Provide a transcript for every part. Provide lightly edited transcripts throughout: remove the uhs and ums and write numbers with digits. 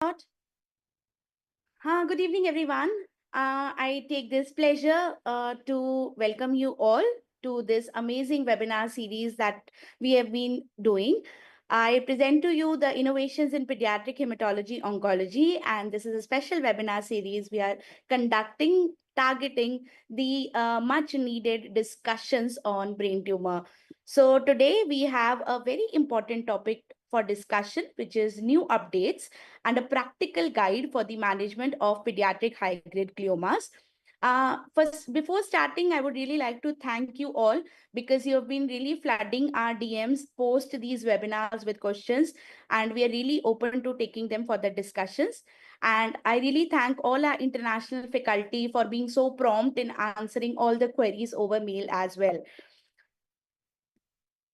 Good evening, everyone. I take this pleasure to welcome you all to this amazing webinar series that we have been doing. I present to you the innovations in pediatric hematology oncology, and this is a special webinar series we are conducting targeting the much needed discussions on brain tumor. So today we have a very important topic for discussion, which is new updates and a practical guide for the management of pediatric high-grade gliomas. First, before starting, I would really like to thank you all because you have been really flooding our DMs post these webinars with questions, and we are really open to taking them for the discussions. And I really thank all our international faculty for being so prompt in answering all the queries over mail as well.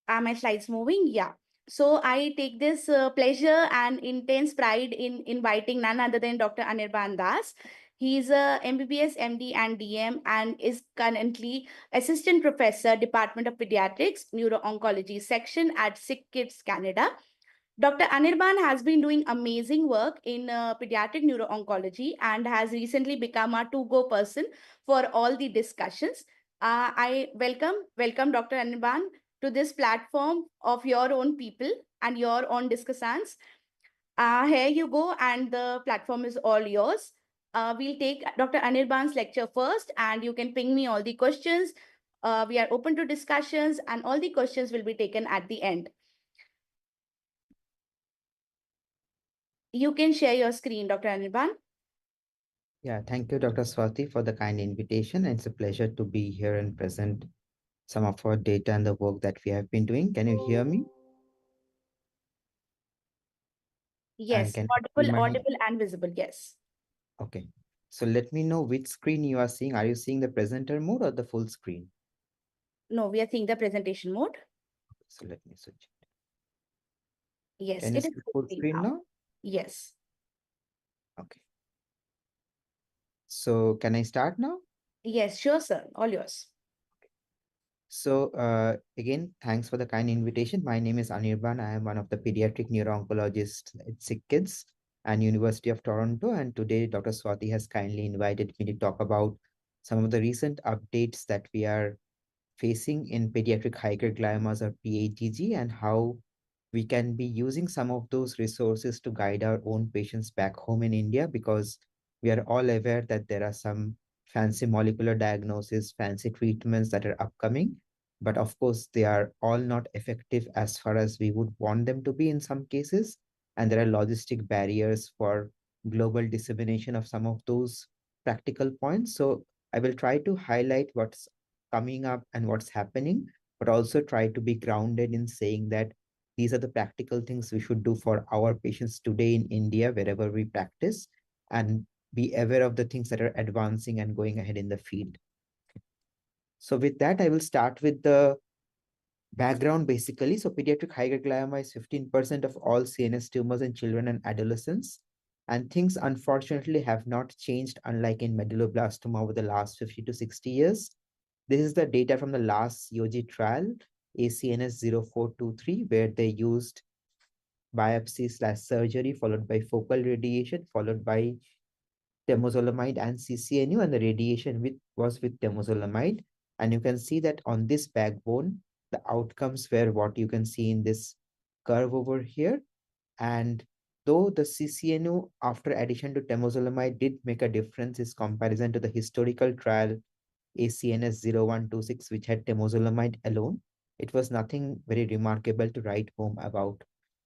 Are my slides moving? Yeah. So I take this pleasure and intense pride in inviting none other than Dr. Anirban Das. He's a MBBS, MD, and DM, and is currently Assistant Professor, Department of Pediatrics, Neuro-Oncology Section at Sick Kids Canada. Dr. Anirban has been doing amazing work in pediatric neuro-oncology and has recently become a to-go person for all the discussions. I welcome Dr. Anirban to this platform of your own people and your own discussants. Here you go, and the platform is all yours. We'll take Dr. Anirban's lecture first, and you can ping me all the questions. We are open to discussions, and all the questions will be taken at the end. You can share your screen, Dr. Anirban. Yeah, thank you, Dr. Swati, for the kind invitation. It's a pleasure to be here and present some of our data and the work that we have been doing. Can you hear me? And Yes, can you see audible, my... audible and visible. Yes. Okay. So let me know which screen you are seeing. Are you seeing the presenter mode or the full screen? No, we are seeing the presentation mode. So let me switch. Yes, Can you it is see full full screen screen now. now? Yes. Okay. So can I start now? Yes, sure, sir. All yours. So again, thanks for the kind invitation. My name is Anirban. I am one of the pediatric neuro-oncologists at Sick Kids and University of Toronto. And today, Dr. Swati has kindly invited me to talk about some of the recent updates that we are facing in pediatric high-grade gliomas or PHGG and how we can be using some of those resources to guide our own patients back home in India, because we are all aware that there are some fancy molecular diagnosis, fancy treatments that are upcoming. But of course, they are all not effective as far as we would want them to be in some cases. And there are logistic barriers for global dissemination of some of those practical points. So I will try to highlight what's coming up and what's happening, but also try to be grounded in saying that these are the practical things we should do for our patients today in India, wherever we practice, and be aware of the things that are advancing and going ahead in the field. So with that, I will start with the background basically. So pediatric high-grade glioma is 15% of all CNS tumors in children and adolescents. And things unfortunately have not changed, unlike in medulloblastoma over the last 50 to 60 years. This is the data from the last COG trial, ACNS 0423, where they used biopsy/surgery followed by focal radiation, followed by temozolomide and CCNU, and the radiation was with temozolomide. And you can see that on this backbone, the outcomes were what you can see in this curve over here. And though the CCNU after addition to temozolomide did make a difference in comparison to the historical trial ACNS 0126, which had temozolomide alone, it was nothing very remarkable to write home about.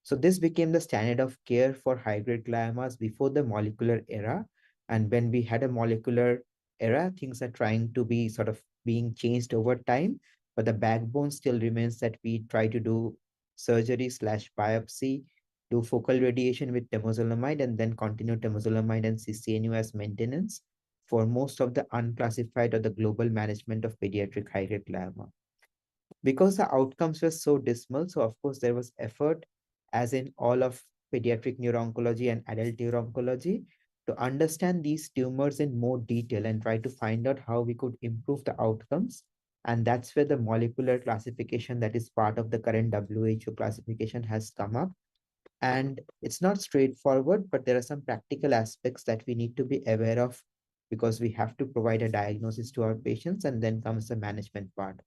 So this became the standard of care for high-grade gliomas before the molecular era. And when we had a molecular era, things are trying to be sort of being changed over time, but the backbone still remains that we try to do surgery/biopsy, do focal radiation with temozolomide, and then continue temozolomide and CCNU as maintenance for most of the unclassified or the global management of pediatric high-grade glioma. Because the outcomes were so dismal, so of course there was effort, as in all of pediatric neuro-oncology and adult neuro-oncology, to understand these tumors in more detail and try to find out how we could improve the outcomes. And that's where the molecular classification that is part of the current WHO classification has come up. And it's not straightforward, but there are some practical aspects that we need to be aware of because we have to provide a diagnosis to our patients, and then comes the management part.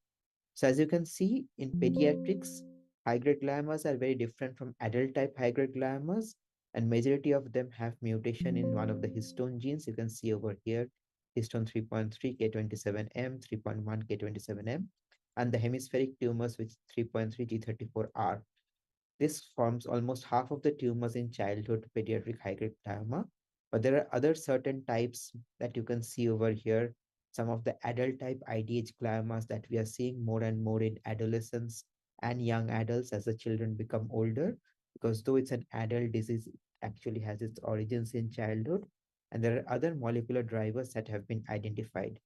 So as you can see in pediatrics, high-grade gliomas are very different from adult type high-grade gliomas, and majority of them have mutation in one of the histone genes. You can see over here, histone 3.3 K27M, 3.1 K27M, and the hemispheric tumors with 3.3 G34R. This forms almost half of the tumors in childhood pediatric high-grade glioma. But there are other certain types that you can see over here. Some of the adult type IDH gliomas that we are seeing more and more in adolescents and young adults as the children become older, because though it's an adult disease, it actually has its origins in childhood. And there are other molecular drivers that have been identified.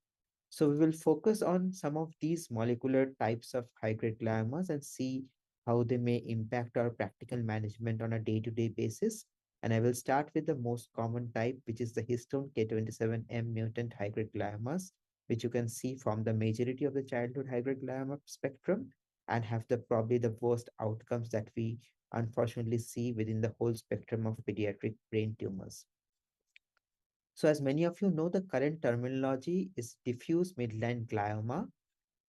So we will focus on some of these molecular types of high-grade gliomas and see how they may impact our practical management on a day-to-day basis. And I will start with the most common type, which is the histone K27M mutant high-grade gliomas, which you can see from the majority of the childhood high-grade glioma spectrum and have the probably the worst outcomes that we unfortunately see within the whole spectrum of pediatric brain tumors. So as many of you know, the current terminology is diffuse midline glioma,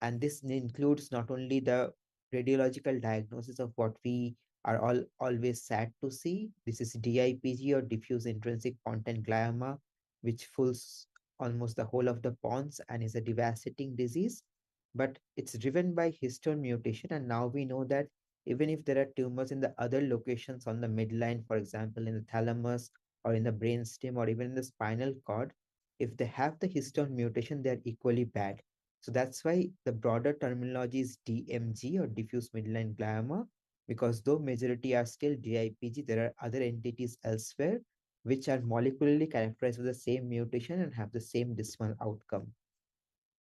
and this includes not only the radiological diagnosis of what we are all always sad to see. This is DIPG or diffuse intrinsic pontine glioma, which fools almost the whole of the pons and is a devastating disease. But it's driven by histone mutation, and now we know that even if there are tumors in the other locations on the midline, for example, in the thalamus or in the brainstem or even in the spinal cord, if they have the histone mutation, they're equally bad. So that's why the broader terminology is DMG or diffuse midline glioma, because though majority are still DIPG, there are other entities elsewhere which are molecularly characterized with the same mutation and have the same dismal outcome.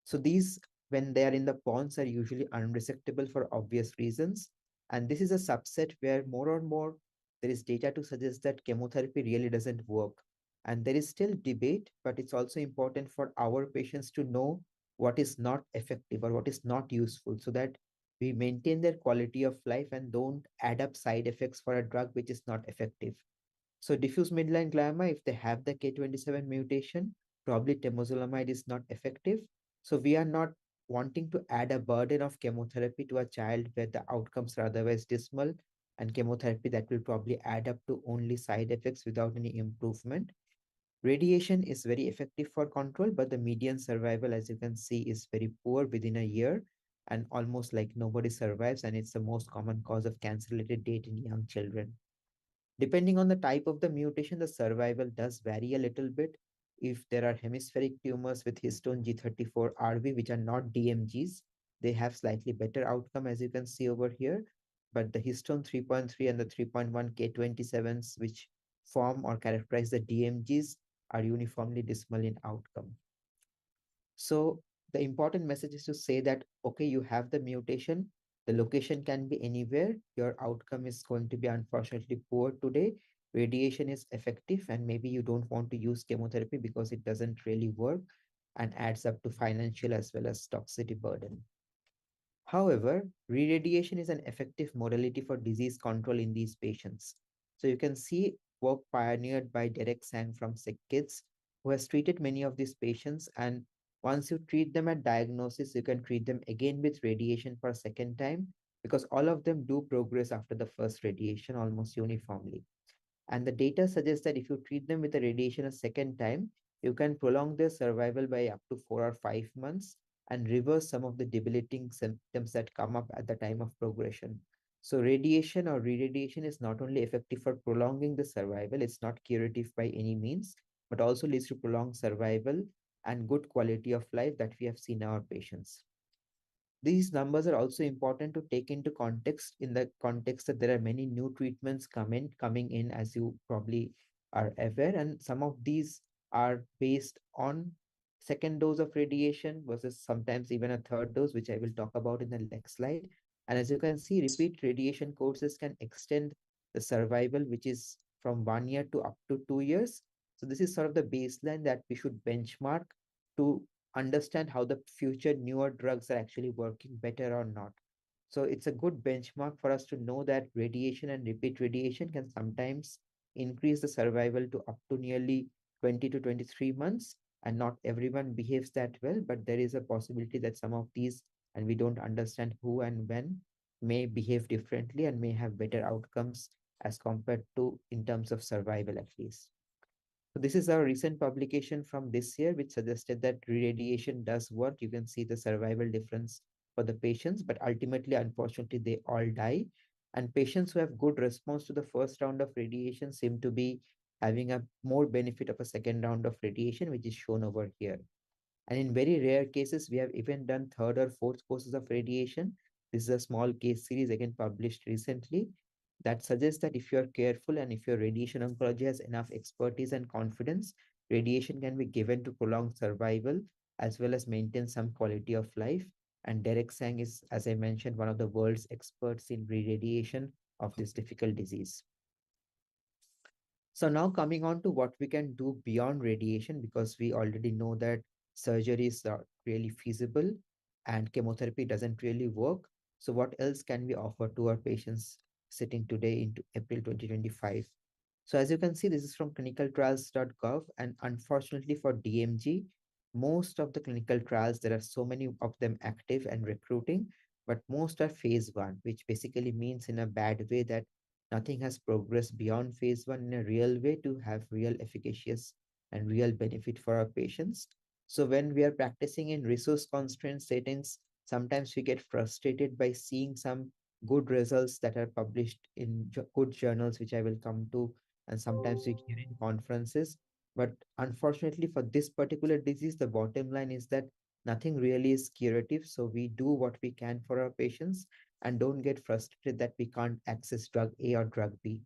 So these, when they are in the pons, are usually unresectable for obvious reasons. And this is a subset where more and more there is data to suggest that chemotherapy really doesn't work. And there is still debate, but it's also important for our patients to know what is not effective or what is not useful so that we maintain their quality of life and don't add up side effects for a drug which is not effective. So diffuse midline glioma, if they have the K27 mutation, probably temozolomide is not effective. So we are not wanting to add a burden of chemotherapy to a child where the outcomes are otherwise dismal, and chemotherapy that will probably add up to only side effects without any improvement. Radiation is very effective for control, but the median survival, as you can see, is very poor within a year, and almost like nobody survives, and it's the most common cause of cancer-related death in young children. Depending on the type of the mutation, the survival does vary a little bit. If there are hemispheric tumors with histone G34RV, which are not DMGs, they have slightly better outcome, as you can see over here. But the histone 3.3 and the 3.1 K27s, which form or characterize the DMGs, are uniformly dismal in outcome. So the important message is to say that, okay, you have the mutation, the location can be anywhere, your outcome is going to be unfortunately poor today. Radiation is effective, and maybe you don't want to use chemotherapy because it doesn't really work and adds up to financial as well as toxicity burden. However, re-radiation is an effective modality for disease control in these patients. So you can see work pioneered by Derek Sang from SickKids, who has treated many of these patients. And once you treat them at diagnosis, you can treat them again with radiation for a second time, because all of them do progress after the first radiation almost uniformly. And the data suggests that if you treat them with the radiation a second time, you can prolong their survival by up to 4 or 5 months and reverse some of the debilitating symptoms that come up at the time of progression. So radiation or re-radiation is not only effective for prolonging the survival, it's not curative by any means, but also leads to prolonged survival and good quality of life that we have seen in our patients. These numbers are also important to take into context, in the context that there are many new treatments coming in, as you probably are aware, and some of these are based on second dose of radiation versus sometimes even a third dose, which I will talk about in the next slide. And as you can see, repeat radiation courses can extend the survival, which is from 1 year to up to 2 years. So this is sort of the baseline that we should benchmark to understand how the future newer drugs are actually working better or not. So it's a good benchmark for us to know that radiation and repeat radiation can sometimes increase the survival to up to nearly 20 to 23 months. And not everyone behaves that well, but there is a possibility that some of these, and we don't understand who and when, may behave differently and may have better outcomes as compared to in terms of survival at least. So this is our recent publication from this year, which suggested that radiation does work. You can see the survival difference for the patients, but ultimately, unfortunately, they all die. And patients who have good response to the first round of radiation seem to be having a more benefit of a second round of radiation, which is shown over here. And in very rare cases, we have even done third or fourth courses of radiation. This is a small case series, again published recently, that suggests that if you're careful and if your radiation oncology has enough expertise and confidence, radiation can be given to prolong survival as well as maintain some quality of life. And Derek Sang is, as I mentioned, one of the world's experts in radiation of this difficult disease. So now coming on to what we can do beyond radiation, because we already know that surgery is not really feasible and chemotherapy doesn't really work. So what else can we offer to our patients sitting today into April 2025? So as you can see, this is from clinicaltrials.gov, and unfortunately for DMG, most of the clinical trials, there are so many of them active and recruiting, but most are phase one, which basically means in a bad way that nothing has progressed beyond phase one in a real way to have real efficacious and real benefit for our patients. So when we are practicing in resource constrained settings, sometimes we get frustrated by seeing some good results that are published in good journals, which I will come to, and sometimes we hear in conferences. But unfortunately, for this particular disease, the bottom line is that nothing really is curative. So we do what we can for our patients and don't get frustrated that we can't access drug A or drug B.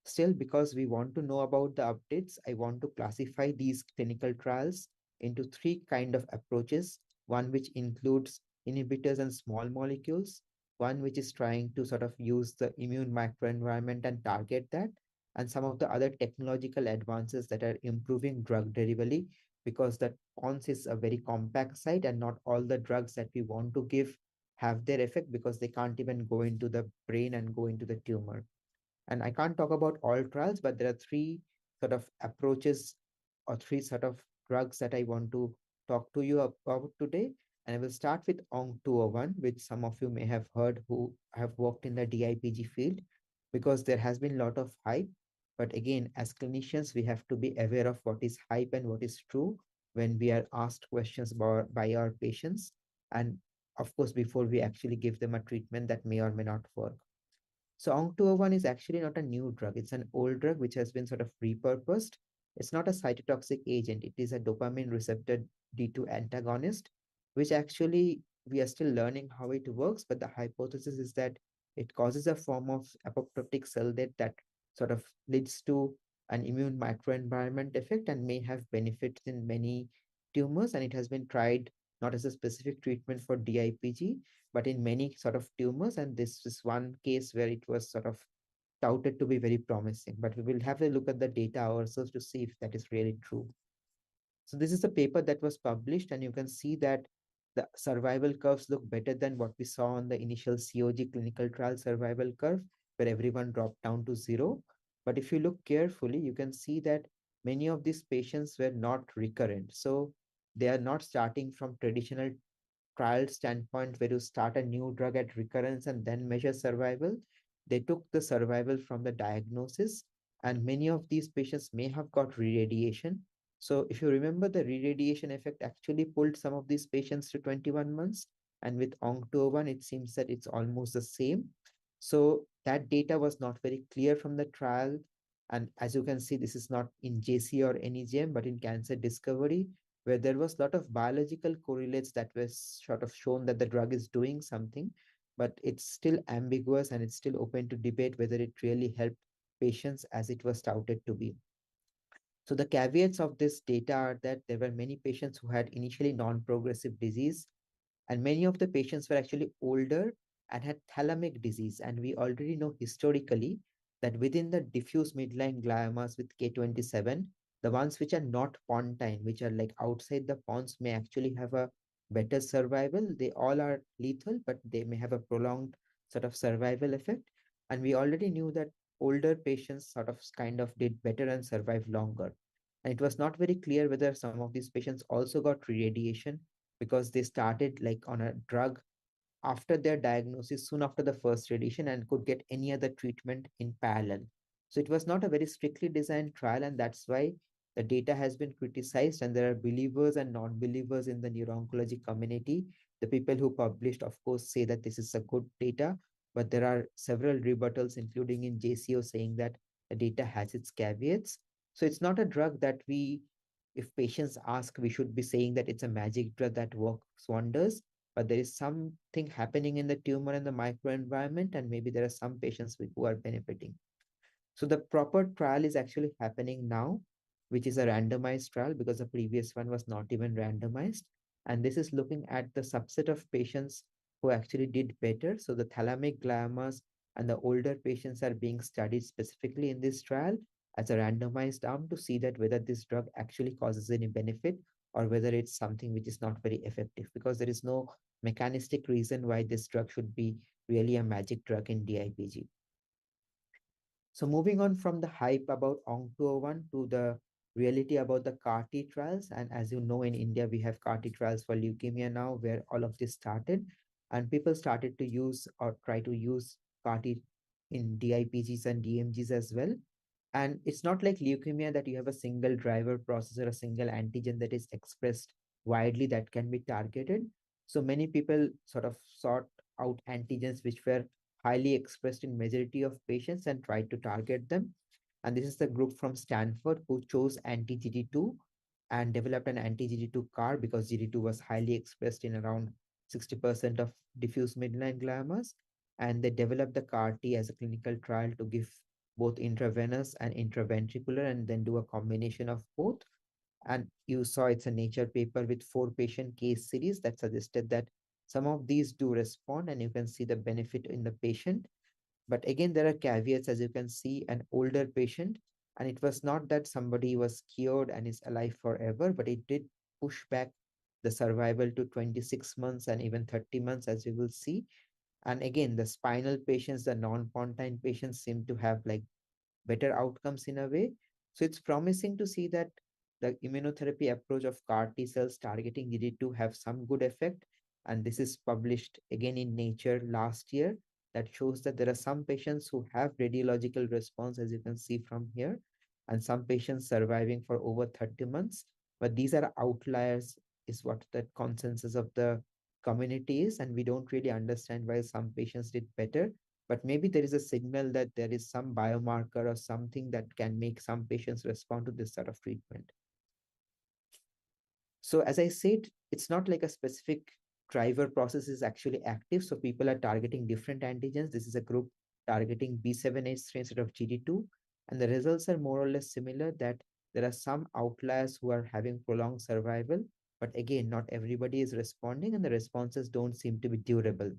Still, because we want to know about the updates, I want to classify these clinical trials into three kind of approaches. One which includes inhibitors and small molecules, one which is trying to sort of use the immune microenvironment and target that, and some of the other technological advances that are improving drug delivery, because that PONS is a very compact site and not all the drugs that we want to give have their effect because they can't even go into the brain and go into the tumor. And I can't talk about all trials, but there are three sort of approaches or three sort of drugs that I want to talk to you about today. And I will start with ONC201, which some of you may have heard who have worked in the DIPG field, because there has been a lot of hype. But again, as clinicians, we have to be aware of what is hype and what is true when we are asked questions by our patients. And of course, before we actually give them a treatment that may or may not work. So ONC201 is actually not a new drug. It's an old drug which has been sort of repurposed. It's not a cytotoxic agent. It is a dopamine receptor D2 antagonist, which actually we are still learning how it works. But the hypothesis is that it causes a form of apoptotic cell death that sort of leads to an immune microenvironment effect and may have benefits in many tumors. And it has been tried not as a specific treatment for DIPG, but in many sort of tumors. And this is one case where it was sort of touted to be very promising. But we will have a look at the data ourselves to see if that is really true. So this is a paper that was published, and you can see that the survival curves look better than what we saw on the initial COG clinical trial survival curve, where everyone dropped down to zero. But if you look carefully, you can see that many of these patients were not recurrent. So they are not starting from traditional trial standpoint where you start a new drug at recurrence and then measure survival. They took the survival from the diagnosis, and many of these patients may have got re-radiation. So if you remember, the re-radiation effect actually pulled some of these patients to 21 months, and with ONC201, it seems that it's almost the same. So that data was not very clear from the trial. And as you can see, this is not in JC or NEJM, but in cancer discovery, where there was a lot of biological correlates that was sort of shown that the drug is doing something, but it's still ambiguous and it's still open to debate whether it really helped patients as it was touted to be. So the caveats of this data are that there were many patients who had initially non-progressive disease, and many of the patients were actually older and had thalamic disease. And we already know historically that within the diffuse midline gliomas with K27, the ones which are not pontine, which are like outside the pons, may actually have a better survival. They all are lethal, but they may have a prolonged sort of survival effect. And we already knew that older patients sort of kind of did better and survived longer. And it was not very clear whether some of these patients also got radiation because they started like on a drug after their diagnosis, soon after the first radiation, and could get any other treatment in parallel. So it was not a very strictly designed trial, and that's why the data has been criticized. And there are believers and non believers in the neuro-oncology community. The people who published, of course, say that this is a good data, but there are several rebuttals, including in JCO, saying that the data has its caveats. So it's not a drug that we, if patients ask, we should be saying that it's a magic drug that works wonders, but there is something happening in the tumor and the microenvironment, and maybe there are some patients who are benefiting. So the proper trial is actually happening now, which is a randomized trial because the previous one was not even randomized. And this is looking at the subset of patients who actually did better. So the thalamic gliomas and the older patients are being studied specifically in this trial as a randomized arm to see that whether this drug actually causes any benefit or whether it's something which is not very effective, because there is no mechanistic reason why this drug should be really a magic drug in DIPG. So moving on from the hype about ONC201 to the reality about the CAR-T trials. And as you know, in India, we have CAR-T trials for leukemia now, where all of this started. And people started to use or try to use CAR-T in DIPGs and DMGs as well. And it's not like leukemia that you have a single driver process or a single antigen that is expressed widely that can be targeted. So many people sort of sought out antigens which were highly expressed in majority of patients and tried to target them. And this is the group from Stanford who chose anti-GD2 and developed an anti-GD2 CAR because GD2 was highly expressed in around 60% of diffuse midline gliomas. And they developed the CAR-T as a clinical trial to give both intravenous and intraventricular, and then do a combination of both. And you saw it's a Nature paper with 4 patient case series that suggested that some of these do respond, and you can see the benefit in the patient. But again, there are caveats, as you can see, an older patient, and it was not that somebody was cured and is alive forever, but it did push back the survival to 26 months and even 30 months, as you will see. And again, the spinal patients, the non-pontine patients seem to have like better outcomes in a way. So it's promising to see that the immunotherapy approach of CAR T cells targeting GD2 have some good effect. And this is published again in Nature last year that shows that there are some patients who have radiological response, as you can see from here, and some patients surviving for over 30 months. But these are outliers, is what the consensus of the community is. And we don't really understand why some patients did better, but maybe there is a signal that there is some biomarker or something that can make some patients respond to this sort of treatment. So as I said, it's not like a specific driver process is actually active. So people are targeting different antigens. This is a group targeting B7H3 instead of GD2. And the results are more or less similar, that there are some outliers who are having prolonged survival. But again, not everybody is responding, and the responses don't seem to be durable.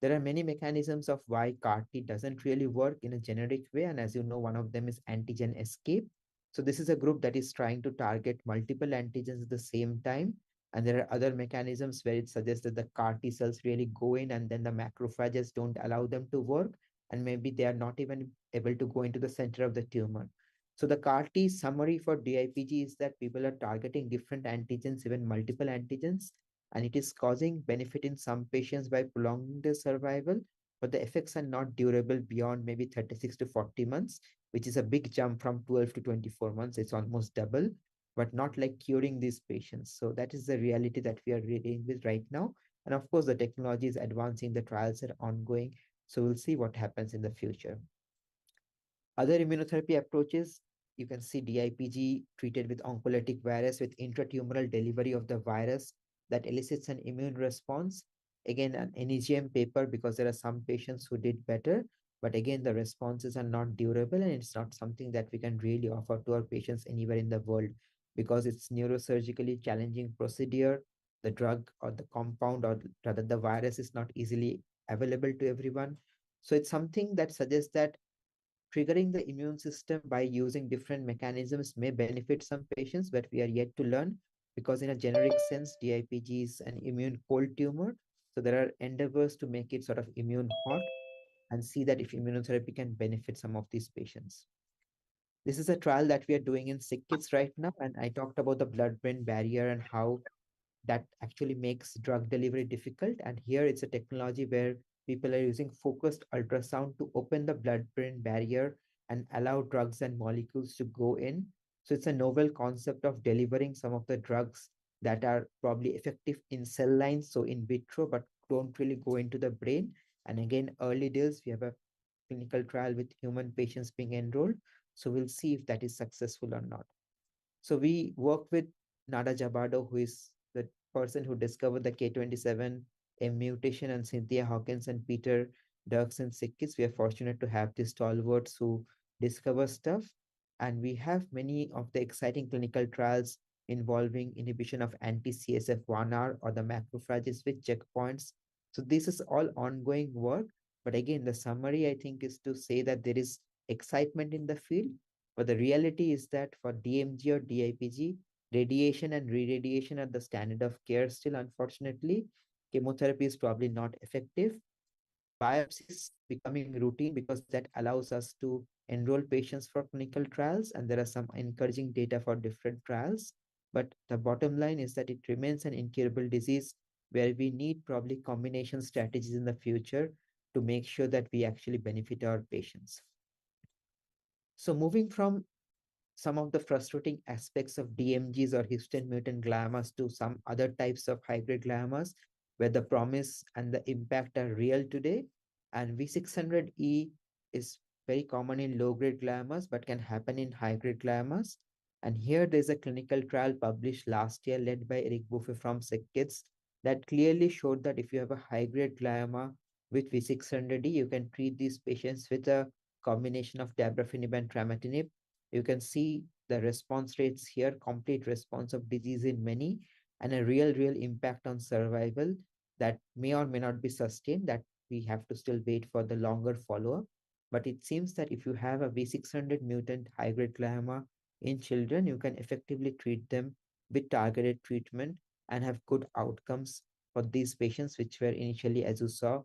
There are many mechanisms of why CAR-T doesn't really work in a generic way. And as you know, one of them is antigen escape. So this is a group that is trying to target multiple antigens at the same time. And there are other mechanisms where it suggests that the CAR-T cells really go in and then the macrophages don't allow them to work. And maybe they are not even able to go into the center of the tumor. So the CAR-T summary for DIPG is that people are targeting different antigens, even multiple antigens, and it is causing benefit in some patients by prolonging their survival, but the effects are not durable beyond maybe 36 to 40 months, which is a big jump from 12 to 24 months. It's almost double, but not like curing these patients. So that is the reality that we are dealing with right now. And of course, the technology is advancing, the trials are ongoing. So we'll see what happens in the future. Other immunotherapy approaches, you can see DIPG treated with oncolytic virus with intratumoral delivery of the virus that elicits an immune response. Again, an NEGM paper because there are some patients who did better, but again, the responses are not durable, and it's not something that we can really offer to our patients anywhere in the world because it's neurosurgically challenging procedure. The drug or the compound, or rather the virus, is not easily available to everyone. So it's something that suggests that triggering the immune system by using different mechanisms may benefit some patients, but we are yet to learn because, in a generic sense, DIPG is an immune cold tumor. So there are endeavors to make it sort of immune hot and see that if immunotherapy can benefit some of these patients. This is a trial that we are doing in sick kids right now. And I talked about the blood-brain barrier and how that actually makes drug delivery difficult. And here it's a technology where people are using focused ultrasound to open the blood-brain barrier and allow drugs and molecules to go in. So it's a novel concept of delivering some of the drugs that are probably effective in cell lines, so in vitro, but don't really go into the brain. And again, early days, we have a clinical trial with human patients being enrolled. So we'll see if that is successful or not. So we work with Nada Jabado, who is the person who discovered the K27M mutation, and Cynthia Hawkins and Peter Dirks and Sikkis. We are fortunate to have these stalwarts who discover stuff. And we have many of the exciting clinical trials involving inhibition of anti-CSF1R or the macrophages with checkpoints. So this is all ongoing work. But again, the summary I think is to say that there is excitement in the field, but the reality is that for DMG or DIPG, radiation and re-radiation are the standard of care still, unfortunately. Chemotherapy is probably not effective. Biopsies becoming routine because that allows us to enroll patients for clinical trials, and there are some encouraging data for different trials. But the bottom line is that it remains an incurable disease where we need probably combination strategies in the future to make sure that we actually benefit our patients. So moving from some of the frustrating aspects of DMGs or histone mutant gliomas to some other types of high-grade gliomas where the promise and the impact are real today. And V600E is very common in low-grade gliomas but can happen in high-grade gliomas. And here there's a clinical trial published last year led by Eric Buffet from SickKids that clearly showed that if you have a high-grade glioma with V600E, you can treat these patients with a combination of dabrafenib and trametinib. You can see the response rates here, complete response of disease in many, and a real impact on survival that may or may not be sustained, that we have to still wait for the longer follow-up. But it seems that if you have a V600 mutant high-grade glioma in children, you can effectively treat them with targeted treatment and have good outcomes for these patients, which were initially, as you saw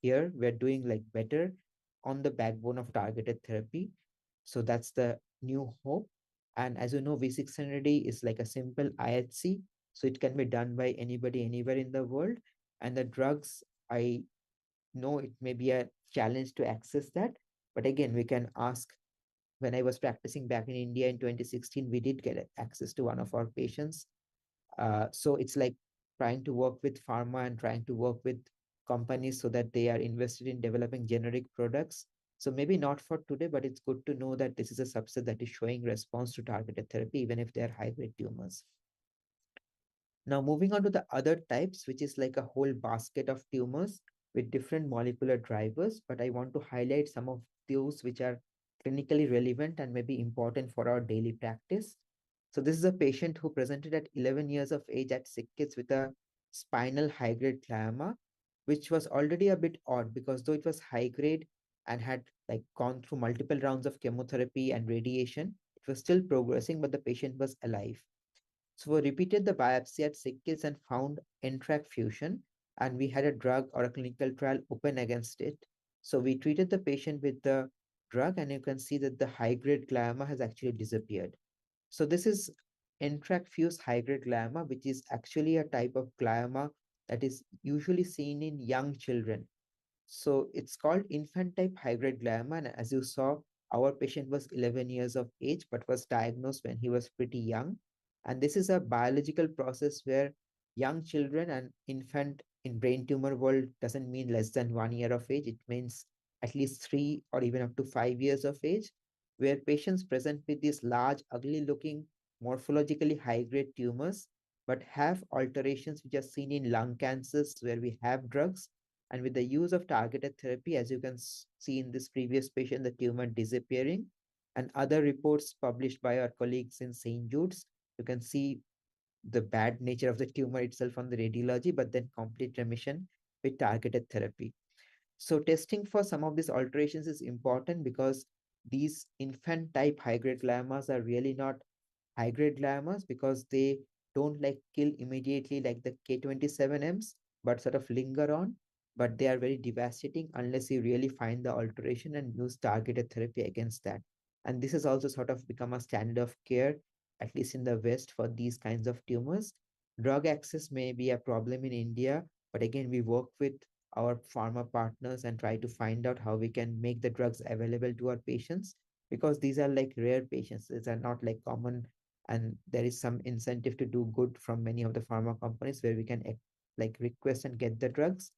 here, we're doing like better on the backbone of targeted therapy. So that's the new hope. And as you know, V600E is like a simple IHC. So it can be done by anybody, anywhere in the world. And the drugs, I know it may be a challenge to access that. But again, we can ask. When I was practicing back in India in 2016, we did get access to one of our patients. So it's like trying to work with pharma and trying to work with companies so that they are invested in developing generic products. So maybe not for today, but it's good to know that this is a subset that is showing response to targeted therapy, even if they are high-grade tumors. Now, moving on to the other types, which is like a whole basket of tumors with different molecular drivers, but I want to highlight some of those which are clinically relevant and maybe important for our daily practice. So this is a patient who presented at 11 years of age at SickKids with a spinal high-grade glioma, which was already a bit odd because though it was high-grade and had like gone through multiple rounds of chemotherapy and radiation, it was still progressing, but the patient was alive. So we repeated the biopsy at SickKids and found NTRK fusion, and we had a drug or a clinical trial open against it. So we treated the patient with the drug, and you can see that the high-grade glioma has actually disappeared. So this is NTRK fused high-grade glioma, which is actually a type of glioma that is usually seen in young children. So it's called infant type high-grade glioma. And as you saw, our patient was 11 years of age, but was diagnosed when he was pretty young. And this is a biological process where young children and infant in brain tumor world doesn't mean less than 1 year of age. It means at least 3 or even up to 5 years of age, where patients present with these large, ugly looking, morphologically high-grade tumors, but have alterations which are seen in lung cancers where we have drugs. And with the use of targeted therapy, as you can see in this previous patient, the tumor disappearing, and other reports published by our colleagues in St. Jude's, you can see the bad nature of the tumor itself on the radiology, but then complete remission with targeted therapy. So testing for some of these alterations is important because these infant type high-grade gliomas are really not high-grade gliomas because they don't like kill immediately like the K27Ms. but sort of linger on, but they are very devastating unless you really find the alteration and use targeted therapy against that. And this has also sort of become a standard of care, at least in the West, for these kinds of tumors. Drug access may be a problem in India, but again, we work with our pharma partners and try to find out how we can make the drugs available to our patients, because these are like rare patients. These are not like common, and there is some incentive to do good from many of the pharma companies where we can like request and get the drugs.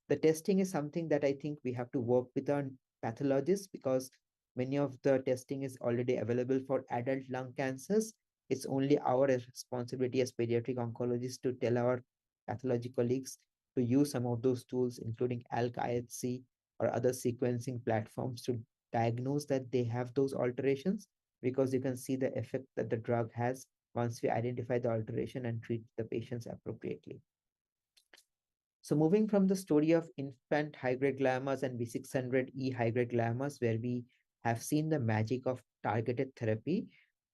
The testing is something that I think we have to work with our pathologists, because many of the testing is already available for adult lung cancers. It's only our responsibility as pediatric oncologists to tell our pathology colleagues to use some of those tools, including ALK-IHC or other sequencing platforms, to diagnose that they have those alterations, because you can see the effect that the drug has once we identify the alteration and treat the patients appropriately. So moving from the story of infant high-grade gliomas and V600E high-grade gliomas, where we have seen the magic of targeted therapy,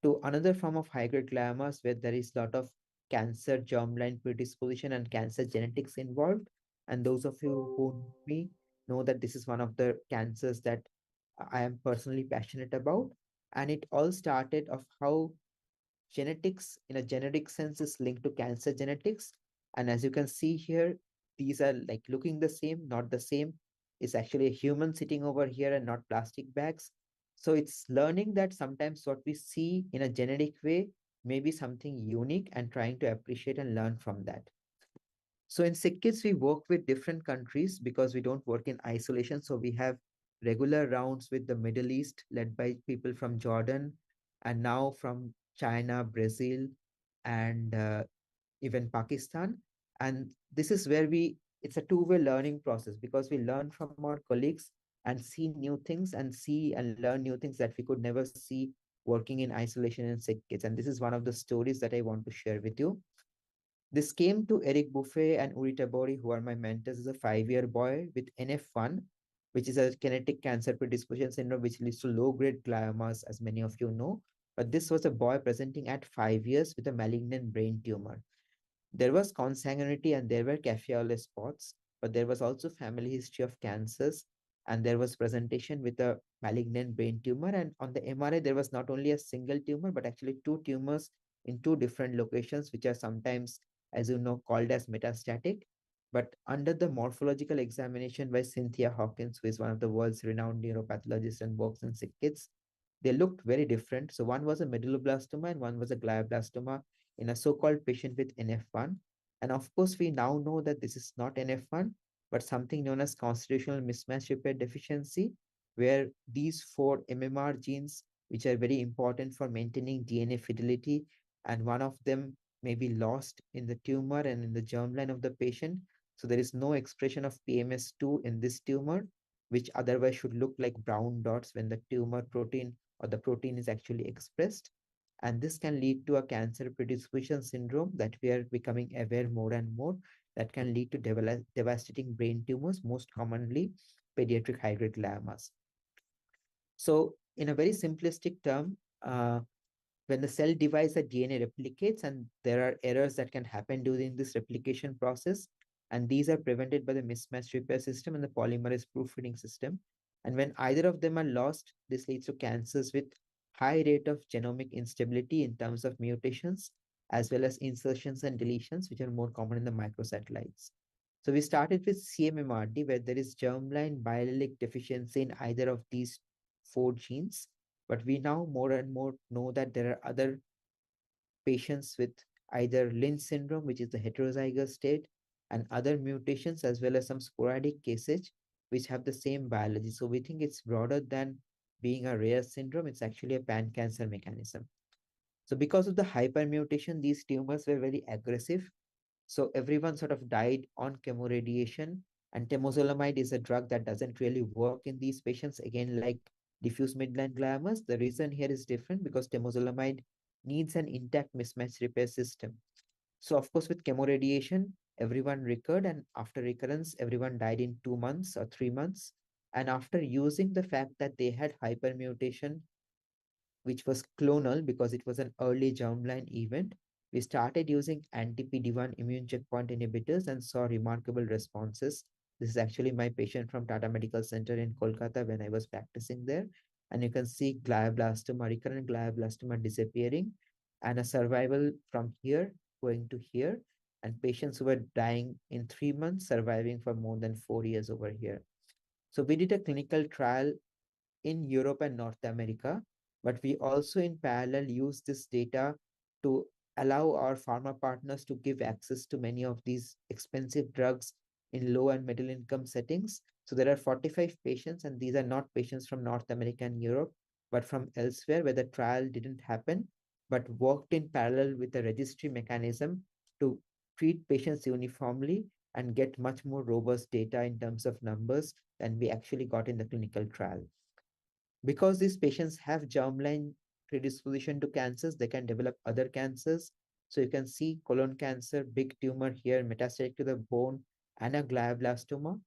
to another form of high-grade gliomas where there is a lot of cancer germline predisposition and cancer genetics involved. And those of you who know me know that this is one of the cancers that I am personally passionate about. And it all started of how genetics in a genetic sense is linked to cancer genetics. And as you can see here, these are like looking the same, not the same. It's actually a human sitting over here and not plastic bags. So it's learning that sometimes what we see in a genetic way may be something unique, and trying to appreciate and learn from that. So in SickKids, we work with different countries because we don't work in isolation. So we have regular rounds with the Middle East, led by people from Jordan, and now from China, Brazil, and even Pakistan. And this is where it's a two-way learning process, because we learn from our colleagues and see new things and see and learn new things that we could never see working in isolation in SickKids. And this is one of the stories that I want to share with you. This came to Eric Buffet and Uri Tabori, who are my mentors, as a 5-year boy with NF1, which is a genetic cancer predisposition syndrome, which leads to low-grade gliomas, as many of you know. But this was a boy presenting at 5 years with a malignant brain tumor. There was consanguinity and there were Caffiole spots, but there was also family history of cancers, and there was presentation with a malignant brain tumor. And on the MRI, there was not only a single tumor, but actually two tumors in two different locations, which are sometimes, as you know, called as metastatic. But under the morphological examination by Cynthia Hawkins, who is one of the world's renowned neuropathologist and works in sick kids, they looked very different. So one was a medulloblastoma and one was a glioblastoma in a so-called patient with NF1. And of course, we now know that this is not NF1, but something known as constitutional mismatch repair deficiency, where these four MMR genes, which are very important for maintaining DNA fidelity, and one of them may be lost in the tumor and in the germline of the patient. So there is no expression of PMS2 in this tumor, which otherwise should look like brown dots when the tumor protein or the protein is actually expressed. And this can lead to a cancer predisposition syndrome that we are becoming aware more and more, that can lead to devastating brain tumors, most commonly pediatric high-grade gliomas. So in a very simplistic term, when the cell divides, the DNA replicates, and there are errors that can happen during this replication process. And these are prevented by the mismatch repair system and the polymerase proofreading system. And when either of them are lost, this leads to cancers with high rate of genomic instability in terms of mutations, as well as insertions and deletions, which are more common in the microsatellites. So we started with CMMRD, where there is germline biallelic deficiency in either of these four genes. But we now more and more know that there are other patients with either Lynch syndrome, which is the heterozygous state, and other mutations, as well as some sporadic cases which have the same biology. So we think it's broader than being a rare syndrome. It's actually a pan-cancer mechanism. So because of the hypermutation, these tumors were very aggressive. So everyone sort of died on chemoradiation. And temozolomide is a drug that doesn't really work in these patients. Again, like diffuse midline gliomas, the reason here is different because temozolomide needs an intact mismatch repair system. So of course, with chemoradiation, everyone recurred, and after recurrence, everyone died in 2 months or 3 months. And after using the fact that they had hypermutation, which was clonal because it was an early germline event, We started using anti-PD-1 immune checkpoint inhibitors and saw remarkable responses. This is actually my patient from Tata Medical Center in Kolkata when I was practicing there. And you can see glioblastoma, recurrent glioblastoma disappearing, and a survival from here going to here, and patients who were dying in 3 months surviving for more than 4 years over here. So we did a clinical trial in Europe and North America, but we also in parallel use this data to allow our pharma partners to give access to many of these expensive drugs in low and middle income settings. So there are 45 patients, and these are not patients from North America and Europe, but from elsewhere where the trial didn't happen, but worked in parallel with a registry mechanism to treat patients uniformly and get much more robust data in terms of numbers than we actually got in the clinical trial. Because these patients have germline predisposition to cancers, they can develop other cancers. So you can see colon cancer, big tumor here, metastatic to the bone, and a glioblastoma.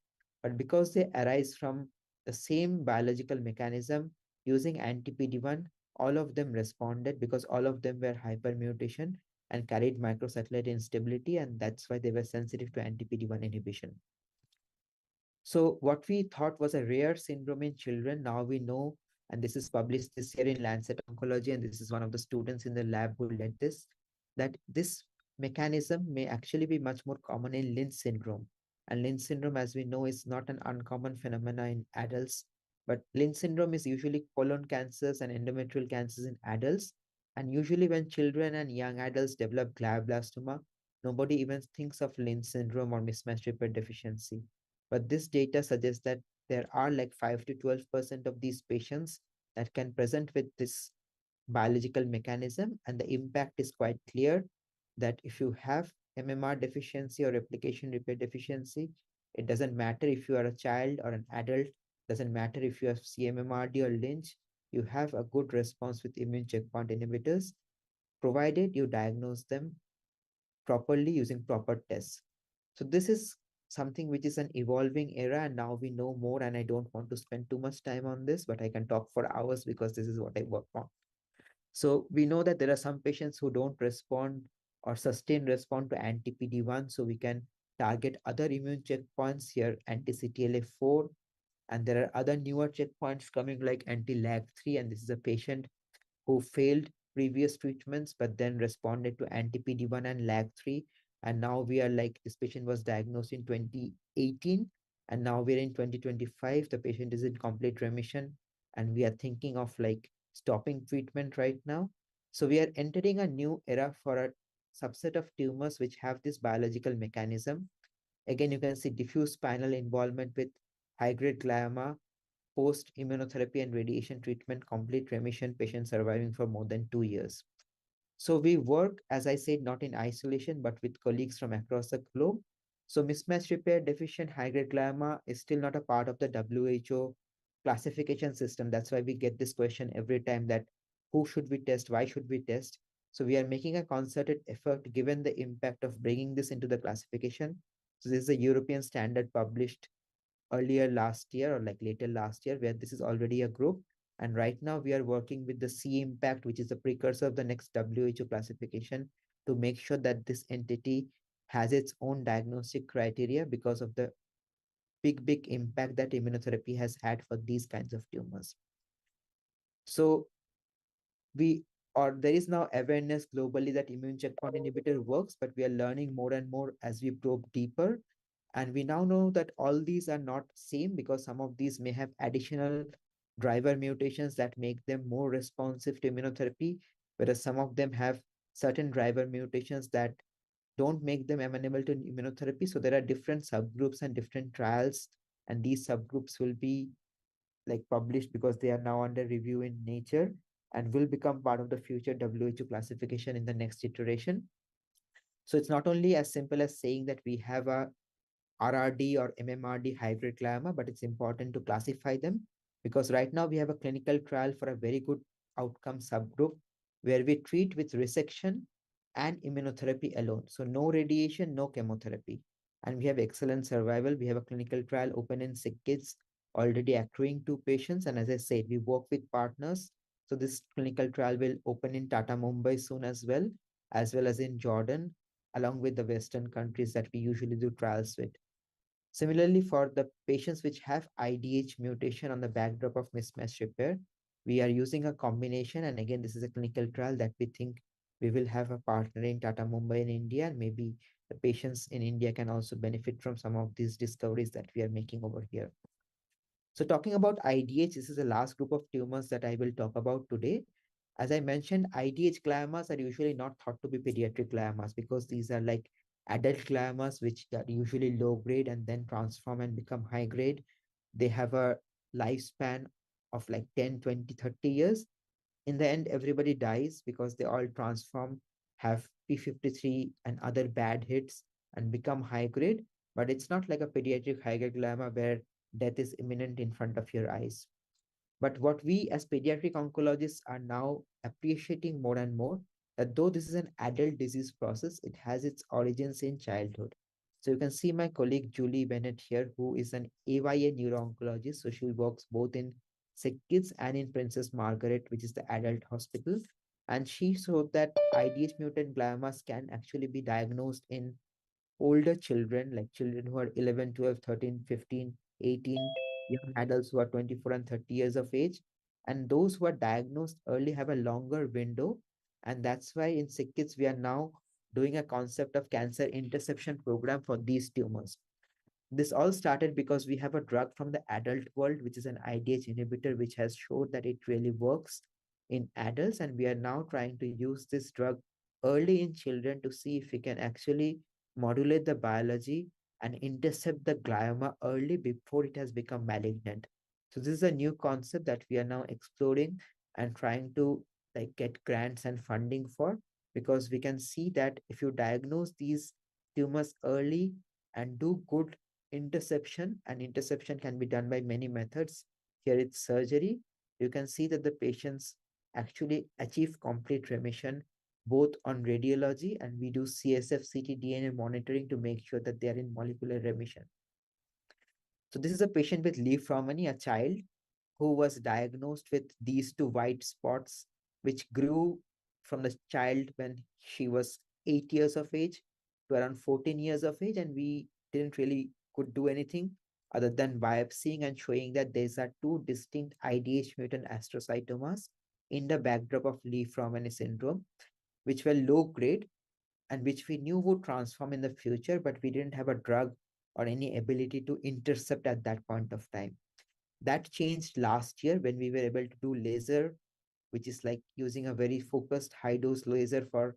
But because they arise from the same biological mechanism using anti-PD-1, all of them responded because all of them were hypermutation and carried microsatellite instability, and that's why they were sensitive to anti-PD-1 inhibition. So what we thought was a rare syndrome in children, now we know, and this is published this year in Lancet Oncology, and this is one of the students in the lab who led this, that this mechanism may actually be much more common in Lynch syndrome. And Lynch syndrome, as we know, is not an uncommon phenomena in adults, but Lynch syndrome is usually colon cancers and endometrial cancers in adults. And usually when children and young adults develop glioblastoma, nobody even thinks of Lynch syndrome or mismatch repair deficiency. But this data suggests that there are like 5 to 12% of these patients that can present with this biological mechanism, and the impact is quite clear that if you have MMR deficiency or replication repair deficiency, it doesn't matter if you are a child or an adult, doesn't matter if you have CMMRD or Lynch, you have a good response with immune checkpoint inhibitors, provided you diagnose them properly using proper tests. So this is something which is an evolving era, and now we know more, and I don't want to spend too much time on this, but I can talk for hours because this is what I work on. So we know that there are some patients who don't respond or sustain respond to anti-PD-1, so we can target other immune checkpoints here, anti-CTLA-4, and there are other newer checkpoints coming like anti-LAG3, and this is a patient who failed previous treatments but then responded to anti-PD-1 and LAG3. And now we are like, this patient was diagnosed in 2018, and now we're in 2025. The patient is in complete remission, and we are thinking of like stopping treatment right now. So we are entering a new era for a subset of tumors which have this biological mechanism. Again, you can see diffuse spinal involvement with high-grade glioma, post immunotherapy and radiation treatment, complete remission, patient surviving for more than 2 years. So we work, as I said, not in isolation, but with colleagues from across the globe. So mismatch repair deficient high-grade glioma is still not a part of the WHO classification system. That's why we get this question every time, that who should we test? Why should we test? So we are making a concerted effort given the impact of bringing this into the classification. So this is a European standard published earlier last year or like later last year, where this is already a group. And right now we are working with the C impact, which is the precursor of the next WHO classification, to make sure that this entity has its own diagnostic criteria because of the big impact that immunotherapy has had for these kinds of tumors. So we or there is now awareness globally that immune checkpoint inhibitor works, but we are learning more and more as we probe deeper. And we now know that all these are not same, because some of these may have additional driver mutations that make them more responsive to immunotherapy, whereas some of them have certain driver mutations that don't make them amenable to immunotherapy. So there are different subgroups and different trials, and these subgroups will be like published because they are now under review in Nature and will become part of the future WHO classification in the next iteration. So it's not only as simple as saying that we have a RRD or MMRD hybrid glioma, but it's important to classify them, because right now we have a clinical trial for a very good outcome subgroup where we treat with resection and immunotherapy alone. So no radiation, no chemotherapy. And we have excellent survival. We have a clinical trial open in sick kids, already accruing 2 patients. And as I said, we work with partners. So this clinical trial will open in Tata Mumbai soon as well. as well as in Jordan, along with the Western countries that we usually do trials with. Similarly, for the patients which have IDH mutation on the backdrop of mismatch repair, we are using a combination. And again, this is a clinical trial that we think we will have a partner in Tata Mumbai in India, and maybe the patients in India can also benefit from some of these discoveries that we are making over here. So talking about IDH, this is the last group of tumors that I will talk about today. As I mentioned, IDH gliomas are usually not thought to be pediatric gliomas because these are like adult gliomas, which are usually low grade and then transform and become high grade. They have a lifespan of like 10, 20, 30 years. In the end, everybody dies because they all transform, have P53 and other bad hits, and become high grade. But it's not like a pediatric high grade glioma where death is imminent in front of your eyes. But what we as pediatric oncologists are now appreciating more and more, that though this is an adult disease process, it has its origins in childhood. So you can see my colleague Julie Bennett here, who is an AYA neuro-oncologist. So she works both in Sick Kids and in Princess Margaret, which is the adult hospital. And she showed that IDH mutant gliomas can actually be diagnosed in older children, like children who are 11, 12, 13, 15, 18, young adults who are 24 and 30 years of age. And those who are diagnosed early have a longer window. And that's why in Sick Kids, we are now doing a concept of cancer interception program for these tumors. This all started because we have a drug from the adult world, which is an IDH inhibitor, which has showed that it really works in adults. And we are now trying to use this drug early in children to see if we can actually modulate the biology and intercept the glioma early before it has become malignant. So this is a new concept that we are now exploring and trying to like get grants and funding for, because we can see that if you diagnose these tumors early and do good interception, and interception can be done by many methods. Here it's surgery. You can see that the patients actually achieve complete remission both on radiology, and we do CSF ctDNA monitoring to make sure that they are in molecular remission. So this is a patient with Leigh Fromany, a child who was diagnosed with these two white spots, which grew from the child when she was 8 years of age to around 14 years of age. And we didn't really could do anything other than biopsying and showing that these are two distinct IDH mutant astrocytomas in the backdrop of Leigh-Fromany syndrome, which were low grade and which we knew would transform in the future, but we didn't have a drug or any ability to intercept at that point of time. That changed last year when we were able to do laser, which is like using a very focused high dose laser for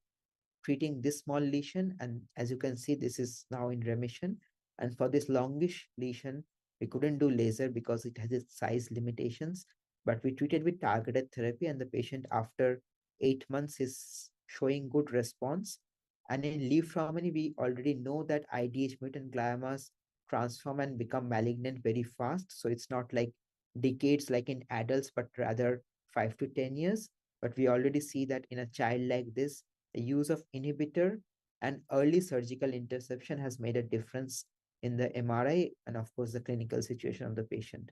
treating this small lesion. And as you can see, this is now in remission. And for this longish lesion, we couldn't do laser because it has its size limitations, but we treated with targeted therapy, and the patient after 8 months is showing good response. And in Leigh-Fromany, we already know that IDH mutant gliomas transform and become malignant very fast. So it's not like decades like in adults, but rather 5 to 10 years. But we already see that in a child like this, the use of inhibitor and early surgical interception has made a difference in the MRI and, of course, the clinical situation of the patient.